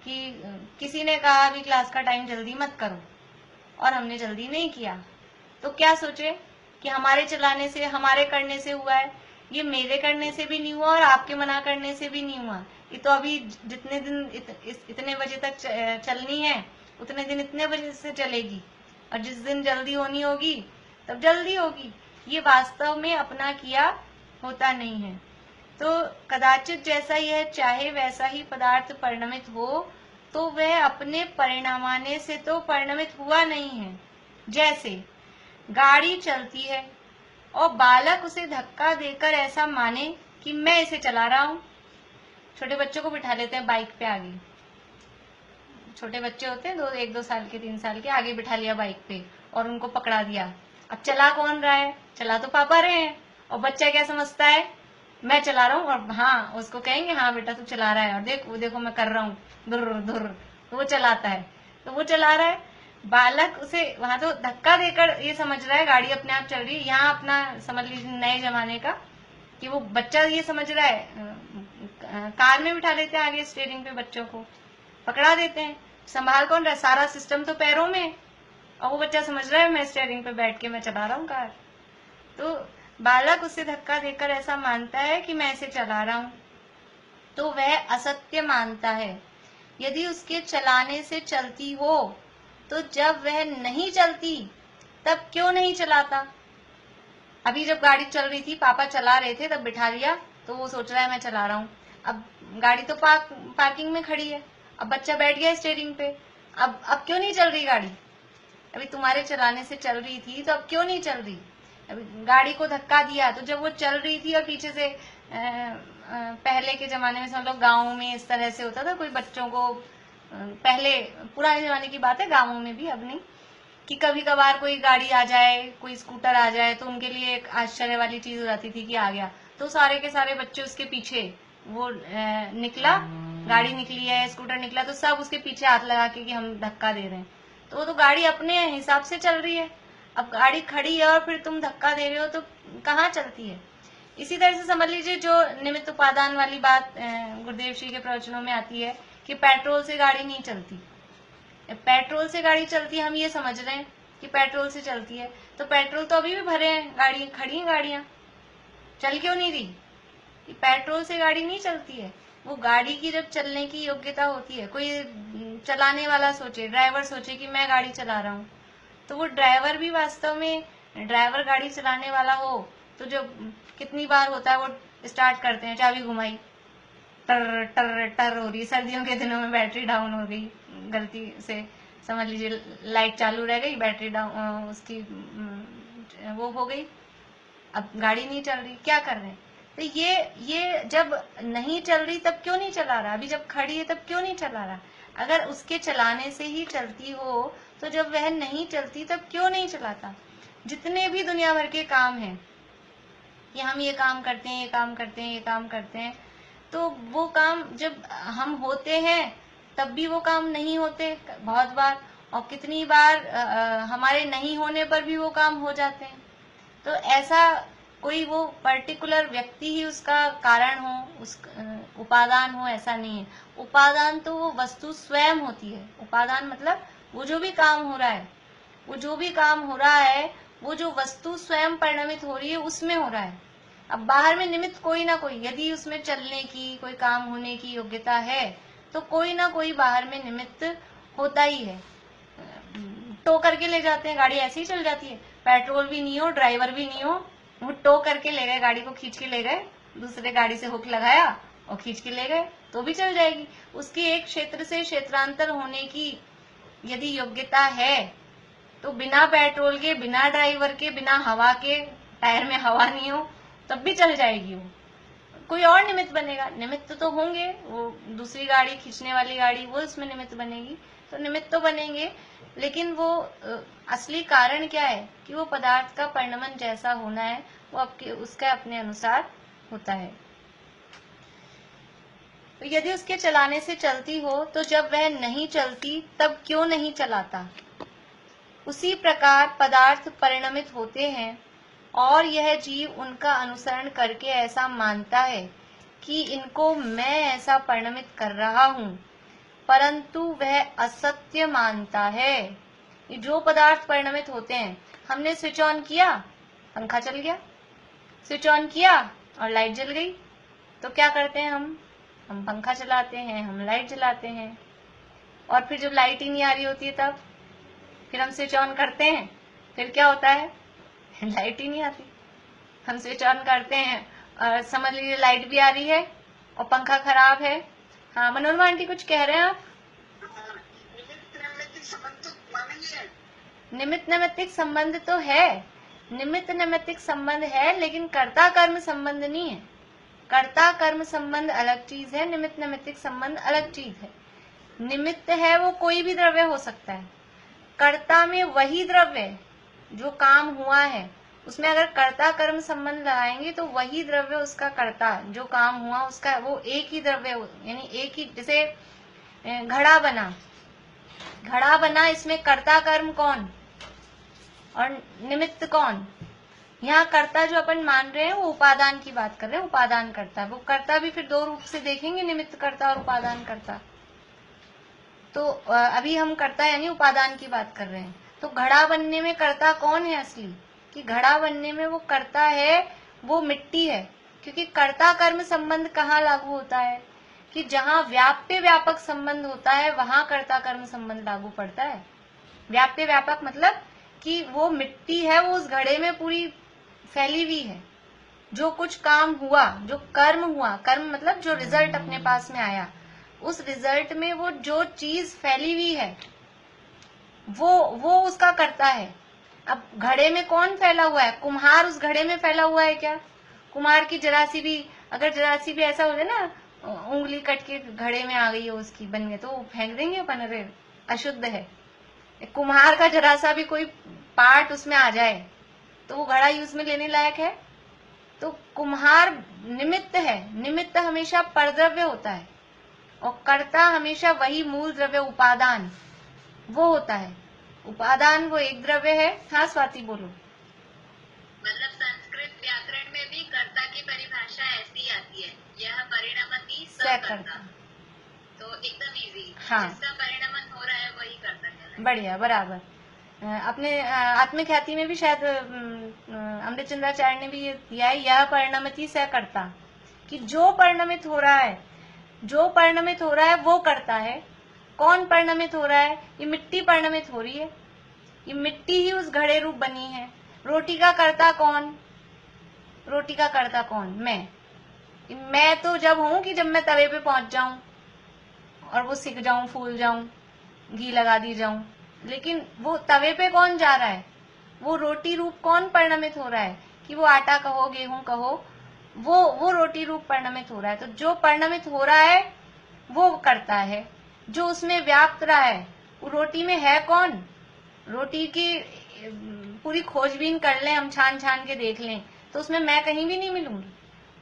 कि किसी ने कहा अभी क्लास का टाइम जल्दी मत करो और हमने जल्दी नहीं किया, तो क्या सोचे कि हमारे चलाने से, हमारे करने से हुआ है, ये मेरे करने से भी नहीं हुआ और आपके मना करने से भी नहीं हुआ। ये तो अभी जितने दिन इतने बजे तक चलनी है उतने दिन इतने बजे से चलेगी, और जिस दिन जल्दी होनी होगी तब जल्दी होगी। ये वास्तव में अपना किया होता नहीं है। तो कदाचित जैसा यह चाहे वैसा ही पदार्थ परिणमित हो, तो वह अपने परिणामाने से तो परिणमित हुआ नहीं है। जैसे गाड़ी चलती है और बालक उसे धक्का देकर ऐसा माने कि मैं इसे चला रहा हूं। छोटे बच्चों को बिठा लेते हैं बाइक पे आगे, छोटे बच्चे होते हैं 1-2 साल के 3 साल के, आगे बिठा लिया बाइक पे और उनको पकड़ा दिया। अब चला कौन रहा है? चला तो पापा रहे हैं, और बच्चा क्या समझता है? मैं चला रहा हूँ। और हाँ, उसको कहेंगे हाँ बेटा तू चला रहा है, और देखो मैं कर रहा हूँ धुर धुर, तो वो चलाता है, तो वो चला रहा है। बालक उसे वहां तो धक्का देकर ये समझ रहा है गाड़ी अपने आप चल रही है। यहाँ अपना समझ लीजिए नए जमाने का कि वो बच्चा ये समझ रहा है, कार में बिठा लेते हैं आगे स्टीयरिंग पे, बच्चों को पकड़ा देते हैं, संभाल कौन रहा है? सारा सिस्टम तो पैरों में, और वो बच्चा समझ रहा है मैं स्टीयरिंग पे बैठ के मैं चला रहा हूँ कार। तो बालक उसे धक्का देकर ऐसा मानता है कि मैं इसे चला रहा हूं, तो वह असत्य मानता है। यदि उसके चलाने से चलती हो, तो जब वह नहीं चलती तब क्यों नहीं चलाता? अभी जब गाड़ी चल रही थी, पापा चला रहे थे, तब बिठा लिया, तो वो सोच रहा है मैं चला रहा हूँ। अब गाड़ी तो पार्किंग में खड़ी है, अब बच्चा बैठ गया स्टीयरिंग पे, अब क्यों नहीं चल रही गाड़ी? अभी तुम्हारे चलाने से चल रही थी, तो अब क्यों नहीं चल रही? गाड़ी को धक्का दिया, तो जब वो चल रही थी और पीछे से पहले के जमाने में सब लोग गाँव में इस तरह से होता था, कोई बच्चों को, पहले पुराने जमाने की बात है, गाँवों में भी, अब नहीं, कि कभी कभार कोई गाड़ी आ जाए, कोई स्कूटर आ जाए, तो उनके लिए एक आश्चर्य वाली चीज हो जाती थी कि आ गया, तो सारे के सारे बच्चे उसके पीछे, वो निकला, गाड़ी निकली है, स्कूटर निकला, तो सब उसके पीछे हाथ लगा के कि हम धक्का दे रहे हैं। तो वो तो गाड़ी अपने हिसाब से चल रही है। अब गाड़ी खड़ी है और फिर तुम धक्का दे रहे हो, तो कहाँ चलती है? इसी तरह से समझ लीजिए जो निमित्त उपादान वाली बात गुरुदेव श्री के प्रवचनों में आती है कि पेट्रोल से गाड़ी नहीं चलती। पेट्रोल से गाड़ी चलती है, हम ये समझ रहे हैं कि पेट्रोल से चलती है, तो पेट्रोल तो अभी भी भरे हैं, गाड़ी खड़ी हैं, गाड़ियां चल क्यों नहीं रही? पेट्रोल से गाड़ी नहीं चलती है। वो गाड़ी की जब चलने की योग्यता होती है, कोई चलाने वाला सोचे, ड्राइवर सोचे कि मैं गाड़ी चला रहा हूँ, तो वो ड्राइवर भी वास्तव में ड्राइवर गाड़ी चलाने वाला हो, तो जो कितनी बार होता है वो स्टार्ट करते हैं, चाबी घुमाई, टर टर टर हो रही, सर्दियों के दिनों में बैटरी डाउन हो गई, गलती से समझ लीजिए लाइट चालू रह गई, बैटरी डाउन, उसकी वो हो गई, अब गाड़ी नहीं चल रही, क्या कर रहे हैं? तो ये जब नहीं चल रही तब क्यों नहीं चला रहा? अभी जब खड़ी है तब क्यों नहीं चला रहा? अगर उसके चलाने से ही चलती हो, तो जब वह नहीं चलती तब क्यों नहीं चलाता? जितने भी दुनिया भर के काम हैं कि हम ये काम करते हैं, ये काम करते हैं, ये काम करते हैं, तो वो काम जब हम होते हैं तब भी वो काम नहीं होते बहुत बार, और कितनी बार हमारे नहीं होने पर भी वो काम हो जाते हैं। तो ऐसा कोई वो पर्टिकुलर व्यक्ति ही उसका कारण हो, उस उपादान हो, ऐसा नहीं है। उपादान तो वो वस्तु स्वयं होती है। उपादान मतलब वो जो भी काम हो रहा है, वो जो भी काम हो रहा है, वो जो वस्तु स्वयं परिणमित हो रही है उसमें हो रहा है। अब बाहर में निमित्त कोई ना कोई, यदि उसमें चलने की, कोई काम होने की योग्यता है, तो कोई ना कोई बाहर में निमित्त होता ही है। टो करके ले जाते हैं, गाड़ी ऐसे ही चल जाती है, पेट्रोल भी नहीं हो, ड्राइवर भी नहीं हो, वो टो करके ले गए, गाड़ी को खींच के ले गए, दूसरे गाड़ी से हुक लगाया और खींच के ले गए, तो भी चल जाएगी। उसकी एक क्षेत्र से क्षेत्रांतर होने की यदि योग्यता है, तो बिना पेट्रोल के, बिना ड्राइवर के, बिना हवा के, टायर में हवा नहीं हो, तब भी चल जाएगी। वो कोई और निमित्त बनेगा, निमित्त तो होंगे, वो दूसरी गाड़ी, खींचने वाली गाड़ी, वो इसमें निमित्त बनेगी, तो निमित्त तो बनेंगे, लेकिन वो असली कारण क्या है कि वो पदार्थ का परिणमन जैसा होना है, वो आपके उसका अपने अनुसार होता है। तो यदि उसके चलाने से चलती हो, तो जब वह नहीं चलती तब क्यों नहीं चलाता? उसी प्रकार पदार्थ परिणमित होते हैं और यह जीव उनका अनुसरण करके ऐसा मानता है कि इनको मैं ऐसा परिणमित कर रहा हूं, परंतु वह असत्य मानता है। ये जो पदार्थ परिणमित होते हैं, हमने स्विच ऑन किया, पंखा चल गया, स्विच ऑन किया और लाइट जल गई, तो क्या करते हैं हम पंखा चलाते हैं, हम लाइट जलाते हैं। और फिर जब लाइट ही नहीं आ रही होती है तब फिर हम स्विच ऑन करते हैं, फिर क्या होता है, लाइट ही नहीं आती। हम स्विच ऑन करते हैं और समझ लीजिए लाइट भी आ रही है और पंखा खराब है। हाँ मनोरमा आंटी कुछ कह रहे हैं आप? निमित्त नैमित्तिक संबंध तो है, निमित्त नैमित्तिक संबंध है, लेकिन कर्ता कर्म संबंध नहीं है। कर्ता कर्म संबंध अलग चीज है, निमित्त नैमित्तिक संबंध अलग चीज है। निमित्त है वो कोई भी द्रव्य हो सकता है, कर्ता में वही द्रव्य जो काम हुआ है उसमें अगर कर्ता कर्म संबंध लगाएंगे तो वही द्रव्य उसका कर्ता, जो काम हुआ उसका, वो एक ही द्रव्य, यानी एक ही। जैसे घड़ा बना, इसमें कर्ता कर्म कौन और निमित्त कौन? यहाँ कर्ता जो अपन मान रहे हैं वो उपादान की बात कर रहे हैं, उपादान कर्ता। वो कर्ता भी फिर दो रूप से देखेंगे, निमित्त कर्ता और उपादान कर्ता। तो अभी हम कर्ता यानी उपादान की बात कर रहे हैं। तो घड़ा बनने में कर्ता कौन है असली? कि घड़ा बनने में वो कर्ता है वो मिट्टी है, क्योंकि कर्ता कर्म संबंध कहाँ लागू होता है? कि जहाँ व्याप्य व्यापक संबंध होता है वहां कर्ता कर्म संबंध लागू पड़ता है। व्याप्य व्यापक मतलब कि वो मिट्टी है, वो उस घड़े में पूरी फैली हुई है। जो कुछ काम हुआ, जो कर्म हुआ, कर्म मतलब जो रिजल्ट अपने पास में आया, उस रिजल्ट में वो जो चीज फैली हुई है वो उसका करता है। अब घड़े में कौन फैला हुआ है? कुम्हार उस घड़े में फैला हुआ है क्या? कुम्हार की जरासी भी, अगर जरासी भी ऐसा हो जाए ना, उंगली कट के घड़े में आ गई है उसकी, बन गए, तो फेंक देंगे अपन, अरे अशुद्ध है। कुम्हार का जरासा भी कोई पार्ट उसमें आ जाए तो वो घड़ा यूज में लेने लायक है? तो कुम्हार निमित्त है, निमित्त हमेशा परद्रव्य होता है और कर्ता हमेशा वही मूल द्रव्य उपादान वो होता है। उपादान वो एक द्रव्य है। हाँ स्वाति बोलो। मतलब संस्कृत व्याकरण में भी कर्ता की परिभाषा ऐसी आती है, यह परिणमति सकर्ता। तो एकदम इजी। हाँ, जिसका परिणमन हो रहा है वही कर्ता कहलाता। बढ़िया, बराबर। अपने आत्मख्याति में भी शायद अमृतचंद्राचार्य ने भी ये दिया है, यह परिणमति सकर्ता, कि जो परिणमित हो रहा है, जो परिणमित हो रहा है वो करता है। कौन परिणमित हो रहा है? ये मिट्टी परिणमित हो रही है, ये मिट्टी ही उस घड़े रूप बनी है। रोटी का कर्ता कौन? रोटी का कर्ता कौन? मैं तो जब हूं कि जब मैं तवे पे पहुंच जाऊं और वो सिक जाऊं, फूल जाऊं, घी लगा दी जाऊं, लेकिन वो तवे पे कौन जा रहा है? वो रोटी रूप कौन परिणमित हो रहा है? कि वो आटा कहो, गेहूं कहो, वो रोटी रूप परिणमित हो रहा है। तो जो परिणमित हो रहा है वो करता है। जो उसमें व्याप्त रहा है, वो रोटी में है कौन? रोटी की पूरी खोजबीन कर लें हम, छान छान के देख लें, तो उसमें मैं कहीं भी नहीं मिलूंगी।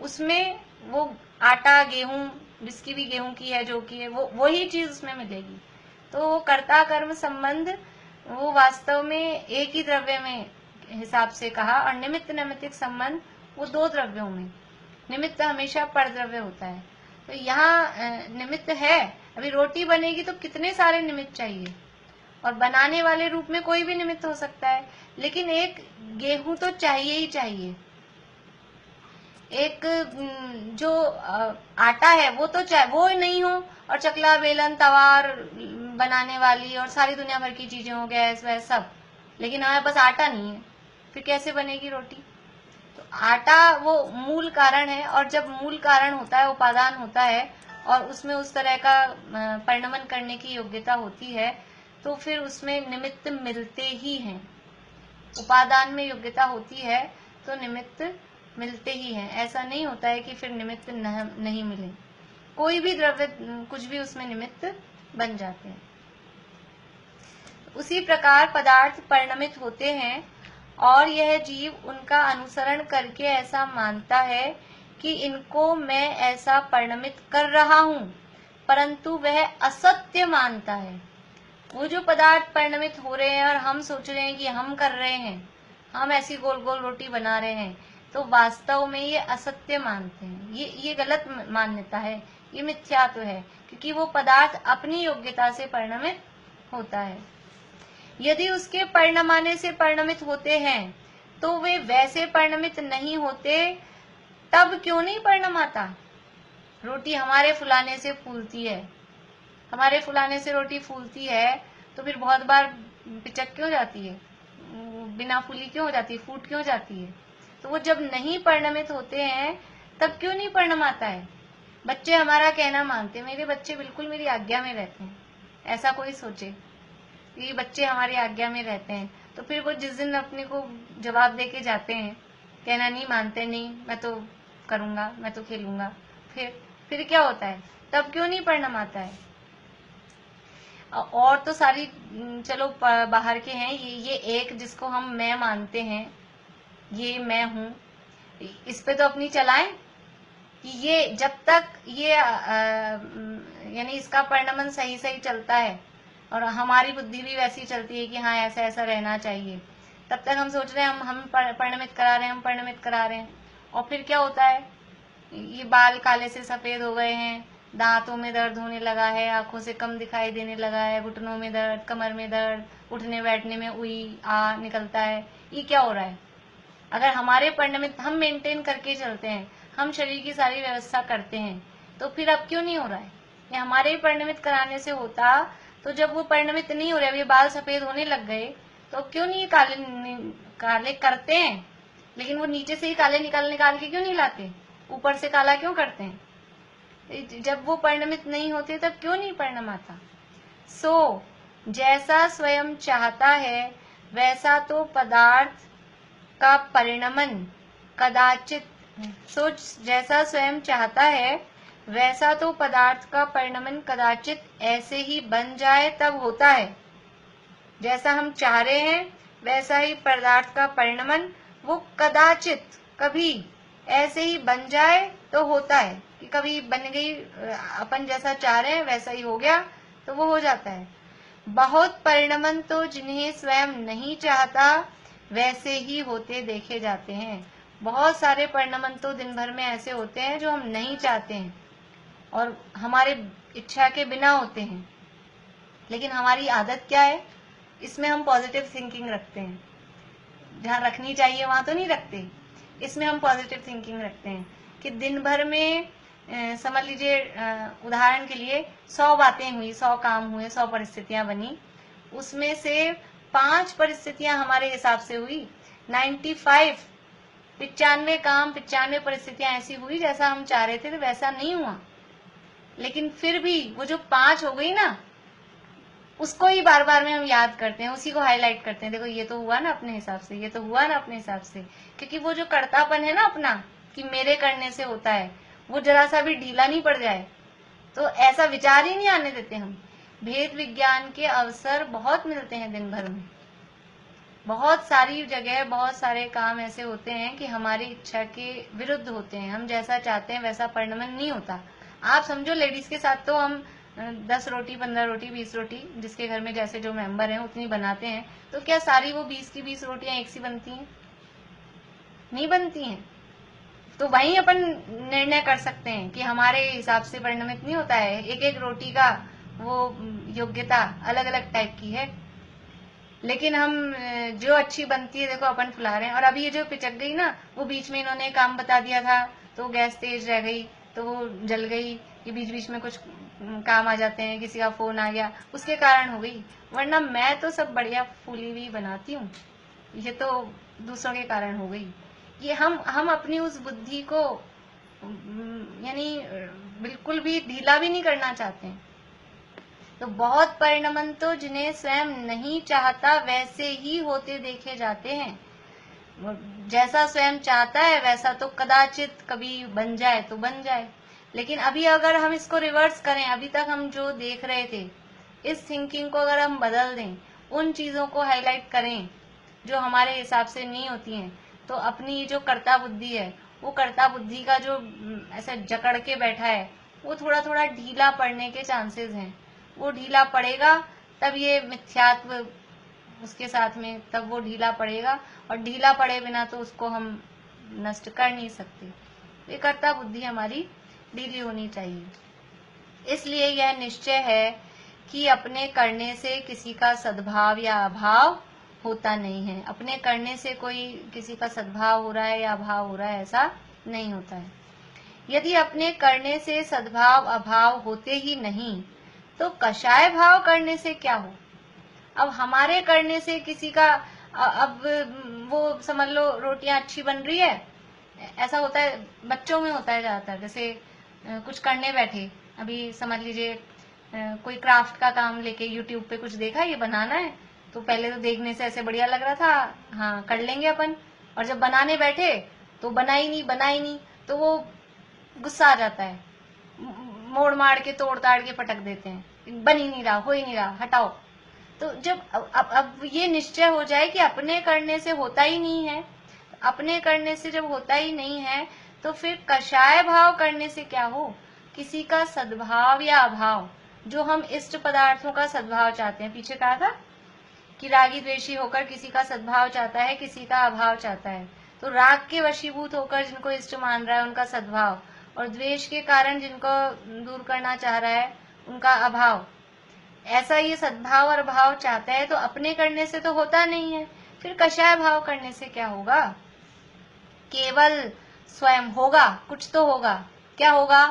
उसमें वो आटा, गेहूं, जिसकी भी गेहूं की है, जो की है, वो ही चीज उसमें मिलेगी। तो कर्ता कर्म संबंध वो वास्तव में एक ही द्रव्य में हिसाब से कहा, और निमित्त नैमित्तिक संबंध वो दो द्रव्यों में। निमित्त हमेशा परद्रव्य होता है। तो यहाँ निमित्त है। अभी रोटी बनेगी तो कितने सारे निमित्त चाहिए, और बनाने वाले रूप में कोई भी निमित्त हो सकता है, लेकिन एक गेहूं तो चाहिए ही चाहिए। एक जो आटा है वो तो चाहे वो नहीं हो, और चकला, बेलन, तवार बनाने वाली और सारी दुनिया भर की चीजें हो, गैस वैस सब, लेकिन हमारे पास आटा नहीं है, फिर कैसे बनेगी रोटी? तो आटा वो मूल कारण है, और जब मूल कारण होता है, उपादान होता है, और उसमें उस तरह का परिणमन करने की योग्यता होती है, तो फिर उसमें निमित्त मिलते ही हैं। उपादान में योग्यता होती है तो निमित्त मिलते ही हैं। ऐसा नहीं होता है कि फिर निमित्त नहीं मिले। कोई भी द्रव्य, कुछ भी उसमें निमित्त बन जाते हैं। उसी प्रकार पदार्थ परिणमित होते हैं, और यह जीव उनका अनुसरण करके ऐसा मानता है कि इनको मैं ऐसा परिणमित कर रहा हूं, परंतु वह असत्य मानता है। वो जो पदार्थ परिणमित हो रहे हैं और हम सोच रहे हैं कि हम कर रहे हैं, हम ऐसी गोल गोल रोटी बना रहे हैं, तो वास्तव में ये असत्य मानते हैं। ये गलत मान्यता है, ये मिथ्यात्व है, क्योंकि वो पदार्थ अपनी योग्यता से परिणमित होता है। यदि उसके परिणमाने से परिणमित होते हैं तो वे वैसे परिणमित नहीं होते, तब क्यों नहीं परिणमाता? रोटी हमारे फुलाने से फूलती है, हमारे फुलाने से रोटी फूलती है, तो फिर बहुत बार पिचक क्यों जाती है, बिना फूली क्यों हो जाती है, फूट क्यों जाती है? तो वो जब नहीं परिणमित होते हैं तब क्यों नहीं परिणमाता है? बच्चे हमारा कहना मानते हैं, मेरे बच्चे बिल्कुल मेरी आज्ञा में रहते हैं, ऐसा कोई सोचे ये बच्चे हमारी आज्ञा में रहते हैं, तो फिर वो जिस दिन अपने को जवाब दे के जाते हैं, कहना नहीं मानते, नहीं मैं तो करूंगा, मैं तो खेलूंगा, फिर क्या होता है? तब क्यों नहीं परिणाम आता है? और तो सारी चलो बाहर के हैं, ये एक जिसको हम मैं मानते हैं, ये मैं हूं, इस पे तो अपनी चलाएं कि ये जब तक ये यानी इसका परिणमन सही सही चलता है और हमारी बुद्धि भी वैसी चलती है कि हाँ ऐसा ऐसा रहना चाहिए, तब तक हम सोच रहे हैं हम परिणमित करा रहे हैं, हम परिणमित करा रहे हैं। और फिर क्या होता है? ये बाल काले से सफेद हो गए हैं, दांतों में दर्द होने लगा है, आंखों से कम दिखाई देने लगा है, घुटनों में दर्द, कमर में दर्द, उठने बैठने में उई आ निकलता है। ये क्या हो रहा है? अगर हमारे परिणमित हम मेंटेन करके चलते हैं, हम शरीर की सारी व्यवस्था करते हैं, तो फिर अब क्यों नहीं हो रहा है? ये हमारे ही परिणमित कराने से होता, तो जब वो परिणमित नहीं हो रहे, अब ये बाल सफेद होने लग गए, तो क्यों नहीं काले करते हैं, लेकिन वो नीचे से ही काले निकाल के क्यों नहीं लाते? ऊपर से काला क्यों करते हैं? जब वो परिणमित नहीं होते तब क्यों नहीं परिणाम आता? सो जैसा स्वयं चाहता है वैसा तो पदार्थ का परिणमन कदाचित, जैसा स्वयं चाहता है वैसा तो पदार्थ का परिणमन कदाचित ऐसे ही बन जाए तब होता है। जैसा हम चाह रहे हैं वैसा ही पदार्थ का परिणमन वो कदाचित कभी ऐसे ही बन जाए तो होता है, कि कभी बन गई, अपन जैसा चाह रहे हैं वैसा ही हो गया तो वो हो जाता है। बहुत परिणमन तो जिन्हें स्वयं नहीं चाहता वैसे ही होते देखे जाते हैं। बहुत सारे परिणमन तो दिन भर में ऐसे होते हैं जो हम नहीं चाहते हैं और हमारे इच्छा के बिना होते हैं, लेकिन हमारी आदत क्या है? इसमें हम पॉजिटिव थिंकिंग रखते हैं, जहाँ रखनी चाहिए वहां तो नहीं रखते। इसमें हम पॉजिटिव थिंकिंग रखते हैं कि दिन भर में समझ लीजिए उदाहरण के लिए 100 बातें हुई, 100 काम हुए, 100 परिस्थितियां बनी, उसमें से 5 परिस्थितियां हमारे हिसाब से हुई, 95 काम 95 परिस्थितियां ऐसी हुई जैसा हम चाह रहे थे, तो वैसा नहीं हुआ। लेकिन फिर भी वो जो 5 हो गई ना, उसको ही बार बार में हम याद करते हैं, उसी को हाईलाइट करते हैं, देखो ये तो हुआ ना अपने हिसाब से, ये तो हुआ ना अपने हिसाब से। क्योंकि वो जो कर्तापन है ना अपना, कि मेरे करने से होता है, वो जरा सा भी ढीला नहीं पड़ जाए तो ऐसा विचार ही नहीं आने देते हम। भेद विज्ञान के अवसर बहुत मिलते हैं दिन भर में, बहुत सारी जगह बहुत सारे काम ऐसे होते हैं कि हमारी इच्छा के विरुद्ध होते हैं, हम जैसा चाहते हैं वैसा परिणमन नहीं होता। आप समझो लेडीज के साथ तो हम 10 रोटी 15 रोटी 20 रोटी, जिसके घर में जैसे जो मेंबर हैं उतनी बनाते हैं, तो क्या सारी वो 20 की 20 रोटियां एक सी बनती हैं? नहीं बनती हैं। तो वहीं अपन निर्णय कर सकते हैं कि हमारे हिसाब से परिणमित नहीं होता है, एक एक रोटी का वो योग्यता अलग अलग टाइप की है, लेकिन हम जो अच्छी बनती है देखो अपन फुला रहे हैं। और अभी ये जो पिचक गई ना, वो बीच में इन्होंने काम बता दिया था तो गैस तेज रह गई तो वो जल गई, ये बीच बीच में कुछ काम आ जाते हैं, किसी का फोन आ गया, उसके कारण हो गई। वरना मैं तो सब बढ़िया फूली हुई बनाती हूँ, ये तो दूसरों के कारण हो गई। ये हम अपनी उस बुद्धि को यानी बिल्कुल भी ढीला भी नहीं करना चाहते हैं। तो बहुत परिणमन तो जिन्हें स्वयं नहीं चाहता वैसे ही होते देखे जाते हैं। जैसा स्वयं चाहता है वैसा तो कदाचित कभी बन जाए तो बन जाए। लेकिन अभी अगर हम इसको रिवर्स करें, अभी तक हम जो देख रहे थे, इस थिंकिंग को अगर हम बदल दें, उन चीजों को हाईलाइट करें जो हमारे हिसाब से नहीं होती हैं, तो अपनी जो कर्ता बुद्धि है, वो कर्ता बुद्धि का जो ऐसा जकड़ के बैठा है, वो थोड़ा थोड़ा ढीला पड़ने के चांसेस हैं। वो ढीला पड़ेगा तब ये मिथ्यात्व उसके साथ में, तब वो ढीला पड़ेगा। और ढीला पड़े बिना तो उसको हम नष्ट कर नहीं सकते। ये कर्ता बुद्धि हमारी ढीली होनी चाहिए। इसलिए यह निश्चय है कि अपने करने से किसी का सद्भाव या अभाव होता नहीं है। अपने करने से कोई किसी का सद्भाव हो रहा है या अभाव हो रहा है, ऐसा नहीं होता है। यदि अपने करने से सद्भाव अभाव होते ही नहीं तो कषाय भाव करने से क्या हो। अब हमारे करने से किसी का अब वो समझ लो रोटियां अच्छी बन रही है, ऐसा होता है, बच्चों में होता है ज्यादातर। जैसे कुछ करने बैठे, अभी समझ लीजिए कोई क्राफ्ट का काम लेके यूट्यूब पे कुछ देखा, ये बनाना है, तो पहले तो देखने से ऐसे बढ़िया लग रहा था, हाँ कर लेंगे अपन, और जब बनाने बैठे तो बना ही नहीं, तो वो गुस्सा आ जाता है, मोड़ मार के तोड़ ताड़ के पटक देते हैं, बन ही नहीं रहा, हो ही नहीं रहा, हटाओ। तो जब अब ये निश्चय हो जाए कि अपने करने से होता ही नहीं है, अपने करने से जब होता ही नहीं है तो फिर कषाय भाव करने से क्या हो। किसी का सद्भाव या अभाव, जो हम इष्ट पदार्थों का सद्भाव चाहते हैं, पीछे कहा था कि रागी द्वेषी होकर किसी का सद्भाव चाहता है, किसी का अभाव चाहता है। तो राग के वशीभूत होकर जिनको इष्ट मान रहा है उनका सद्भाव, और द्वेष के कारण जिनको दूर करना चाह रहा है उनका अभाव। ऐसा ये सद्भाव और अभाव चाहता है, तो अपने करने से तो होता नहीं है, फिर कषाय भाव करने से क्या होगा। केवल स्वयं होगा, कुछ तो होगा। क्या होगा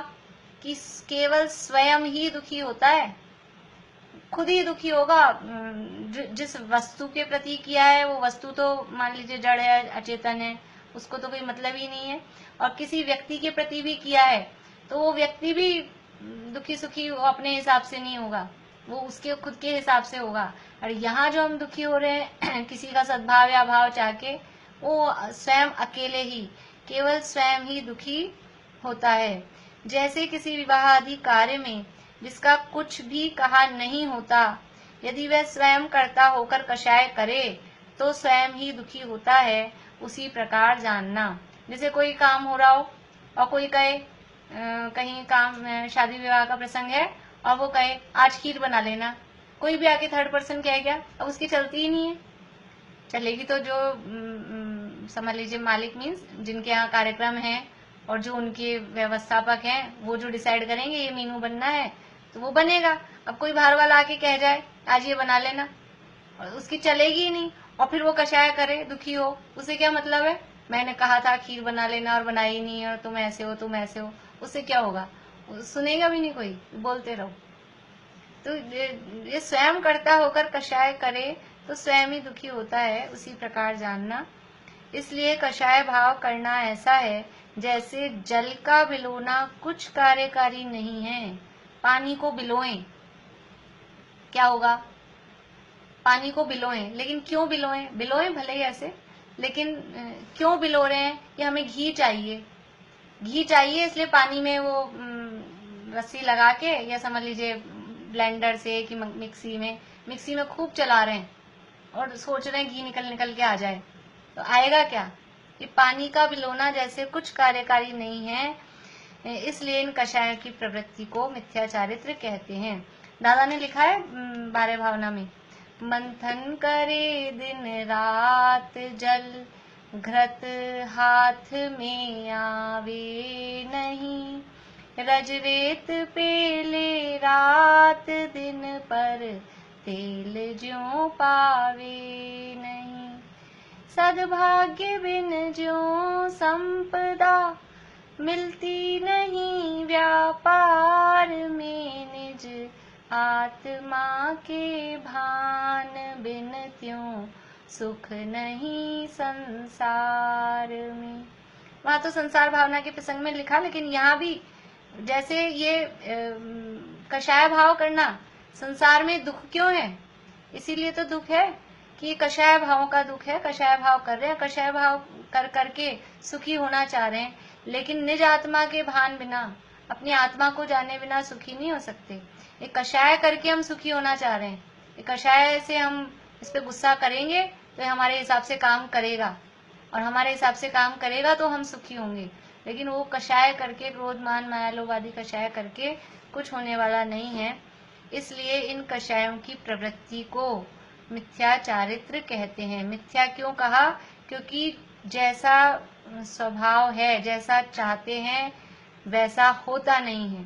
कि केवल स्वयं ही दुखी होता है, खुद ही दुखी होगा। जिस वस्तु के प्रति किया है वो वस्तु तो मान लीजिए जड़ है, अचेतन है, उसको तो कोई मतलब ही नहीं है। और किसी व्यक्ति के प्रति भी किया है तो वो व्यक्ति भी दुखी सुखी अपने हिसाब से नहीं होगा, वो उसके खुद के हिसाब से होगा। और यहाँ जो हम दुखी हो रहे हैं किसी का सद्भाव या अभाव चाह के, वो स्वयं अकेले ही, केवल स्वयं ही दुखी होता है। जैसे किसी विवाह आदि कार्य में जिसका कुछ भी कहा नहीं होता, यदि वह स्वयं कर्ता होकर कषाय करे तो स्वयं ही दुखी होता है, उसी प्रकार जानना। जैसे कोई काम हो रहा हो और कोई कहे कहीं काम शादी विवाह का प्रसंग है और वो कहे आज खीर बना लेना, कोई भी आके थर्ड पर्सन कह गया, अब उसकी चलती ही नहीं है। चलेगी तो जो समझ लीजिए मालिक मीन्स जिनके यहाँ कार्यक्रम है और जो उनके व्यवस्थापक हैं वो जो डिसाइड करेंगे ये मेनू बनना है तो वो बनेगा। अब कोई बाहर वाला आके कह जाए आज ये बना लेना, और उसकी चलेगी ही नहीं, और फिर वो कषाय करे, दुखी हो, उसे क्या मतलब है, मैंने कहा था खीर बना लेना और बनाई नहीं, और तुम ऐसे हो तुम ऐसे हो, उससे क्या होगा, सुनेगा भी नहीं कोई, बोलते रहो। तो ये स्वयं कर्ता होकर कषाय करे तो स्वयं ही दुखी होता है, उसी प्रकार जानना। इसलिए कषाय भाव करना ऐसा है जैसे जल का बिलोना कुछ कार्यकारी नहीं है। पानी को बिलोएं, क्या होगा, पानी को बिलोएं, लेकिन क्यों बिलोएं, बिलोएं भले ही ऐसे, लेकिन क्यों बिलो रहे हैं कि हमें घी चाहिए, घी चाहिए, इसलिए पानी में वो रस्सी लगा के या समझ लीजिए ब्लेंडर से कि मिक्सी में खूब चला रहे हैं और सोच रहे हैं घी निकल के आ जाए, तो आएगा क्या। ये पानी का बिलोना जैसे कुछ कार्यकारी नहीं है, इसलिए इन कषायों की प्रवृत्ति को मिथ्याचारित्र कहते हैं। दादा ने लिखा है 12 भावना में, मंथन करे दिन रात जल, घृत हाथ में आवे नहीं, रज रेत पेले रात दिन पर, तेल ज्यों पावे नहीं। सद्भाग्य बिन ज्यों संपदा, मिलती नहीं व्यापार में निज, आत्मा के भान बिन त्यों सुख नहीं संसार में। वहां तो संसार भावना के प्रसंग में लिखा, लेकिन यहाँ भी जैसे ये कषाय भाव करना, संसार में दुख क्यों है, इसीलिए तो दुख है कि कषाय भावों का दुख है। कषाय भाव कर रहे हैं, कषाय भाव कर करके सुखी होना चाह रहे हैं, लेकिन निज आत्मा के भान बिना, अपनी आत्मा को जाने बिना सुखी नहीं हो सकते। ये कषाय करके हम सुखी होना चाह रहे हैं, ये कषाय से हम इस पे गुस्सा करेंगे तो हमारे हिसाब से काम करेगा, और हमारे हिसाब से काम करेगा तो हम सुखी होंगे। लेकिन वो कषाय करके, क्रोध मान माया लोभ आदि कषाय करके कुछ होने वाला नहीं है। इसलिए इन कषायों की प्रवृत्ति को मिथ्या चारित्र कहते हैं। मिथ्या क्यों कहा, क्योंकि जैसा स्वभाव है, जैसा चाहते हैं वैसा होता नहीं है,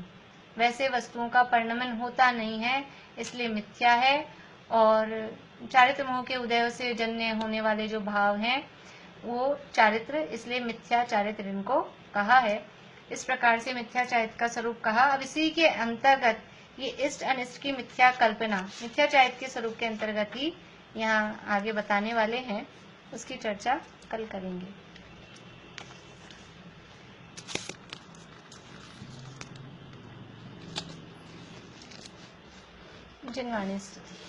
वैसे वस्तुओं का परिणमन होता नहीं है, इसलिए मिथ्या है। और चारित्र मोह के उदय से जन्य होने वाले जो भाव हैं वो चारित्र, इसलिए मिथ्या चारित्र इनको कहा है। इस प्रकार से मिथ्या चारित्र का स्वरूप कहा। अब इसी के अंतर्गत ये इष्ट अनिष्ट की मिथ्या कल्पना मिथ्या चारित्र के स्वरूप के अंतर्गत ही यहाँ आगे बताने वाले हैं, उसकी चर्चा कल करेंगे। जिनवाणी स्तुति।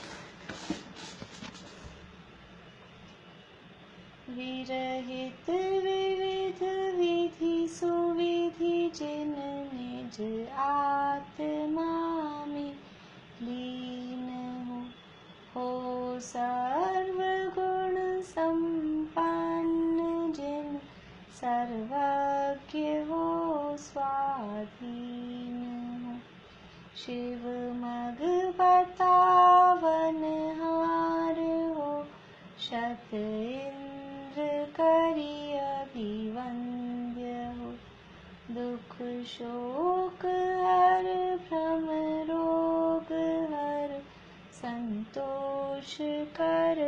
विरहित विविध विधि सुविधि जिन निज आत्मा में लीन हो सर्वगुण संपन्न जिन सर्वज्ञ हो स्वाधीन हो शिव मग बतावन हार हो शत इंद्र करी अभिवंद्य हो दुख शोक हर भ्रम रोग हर संतोष कर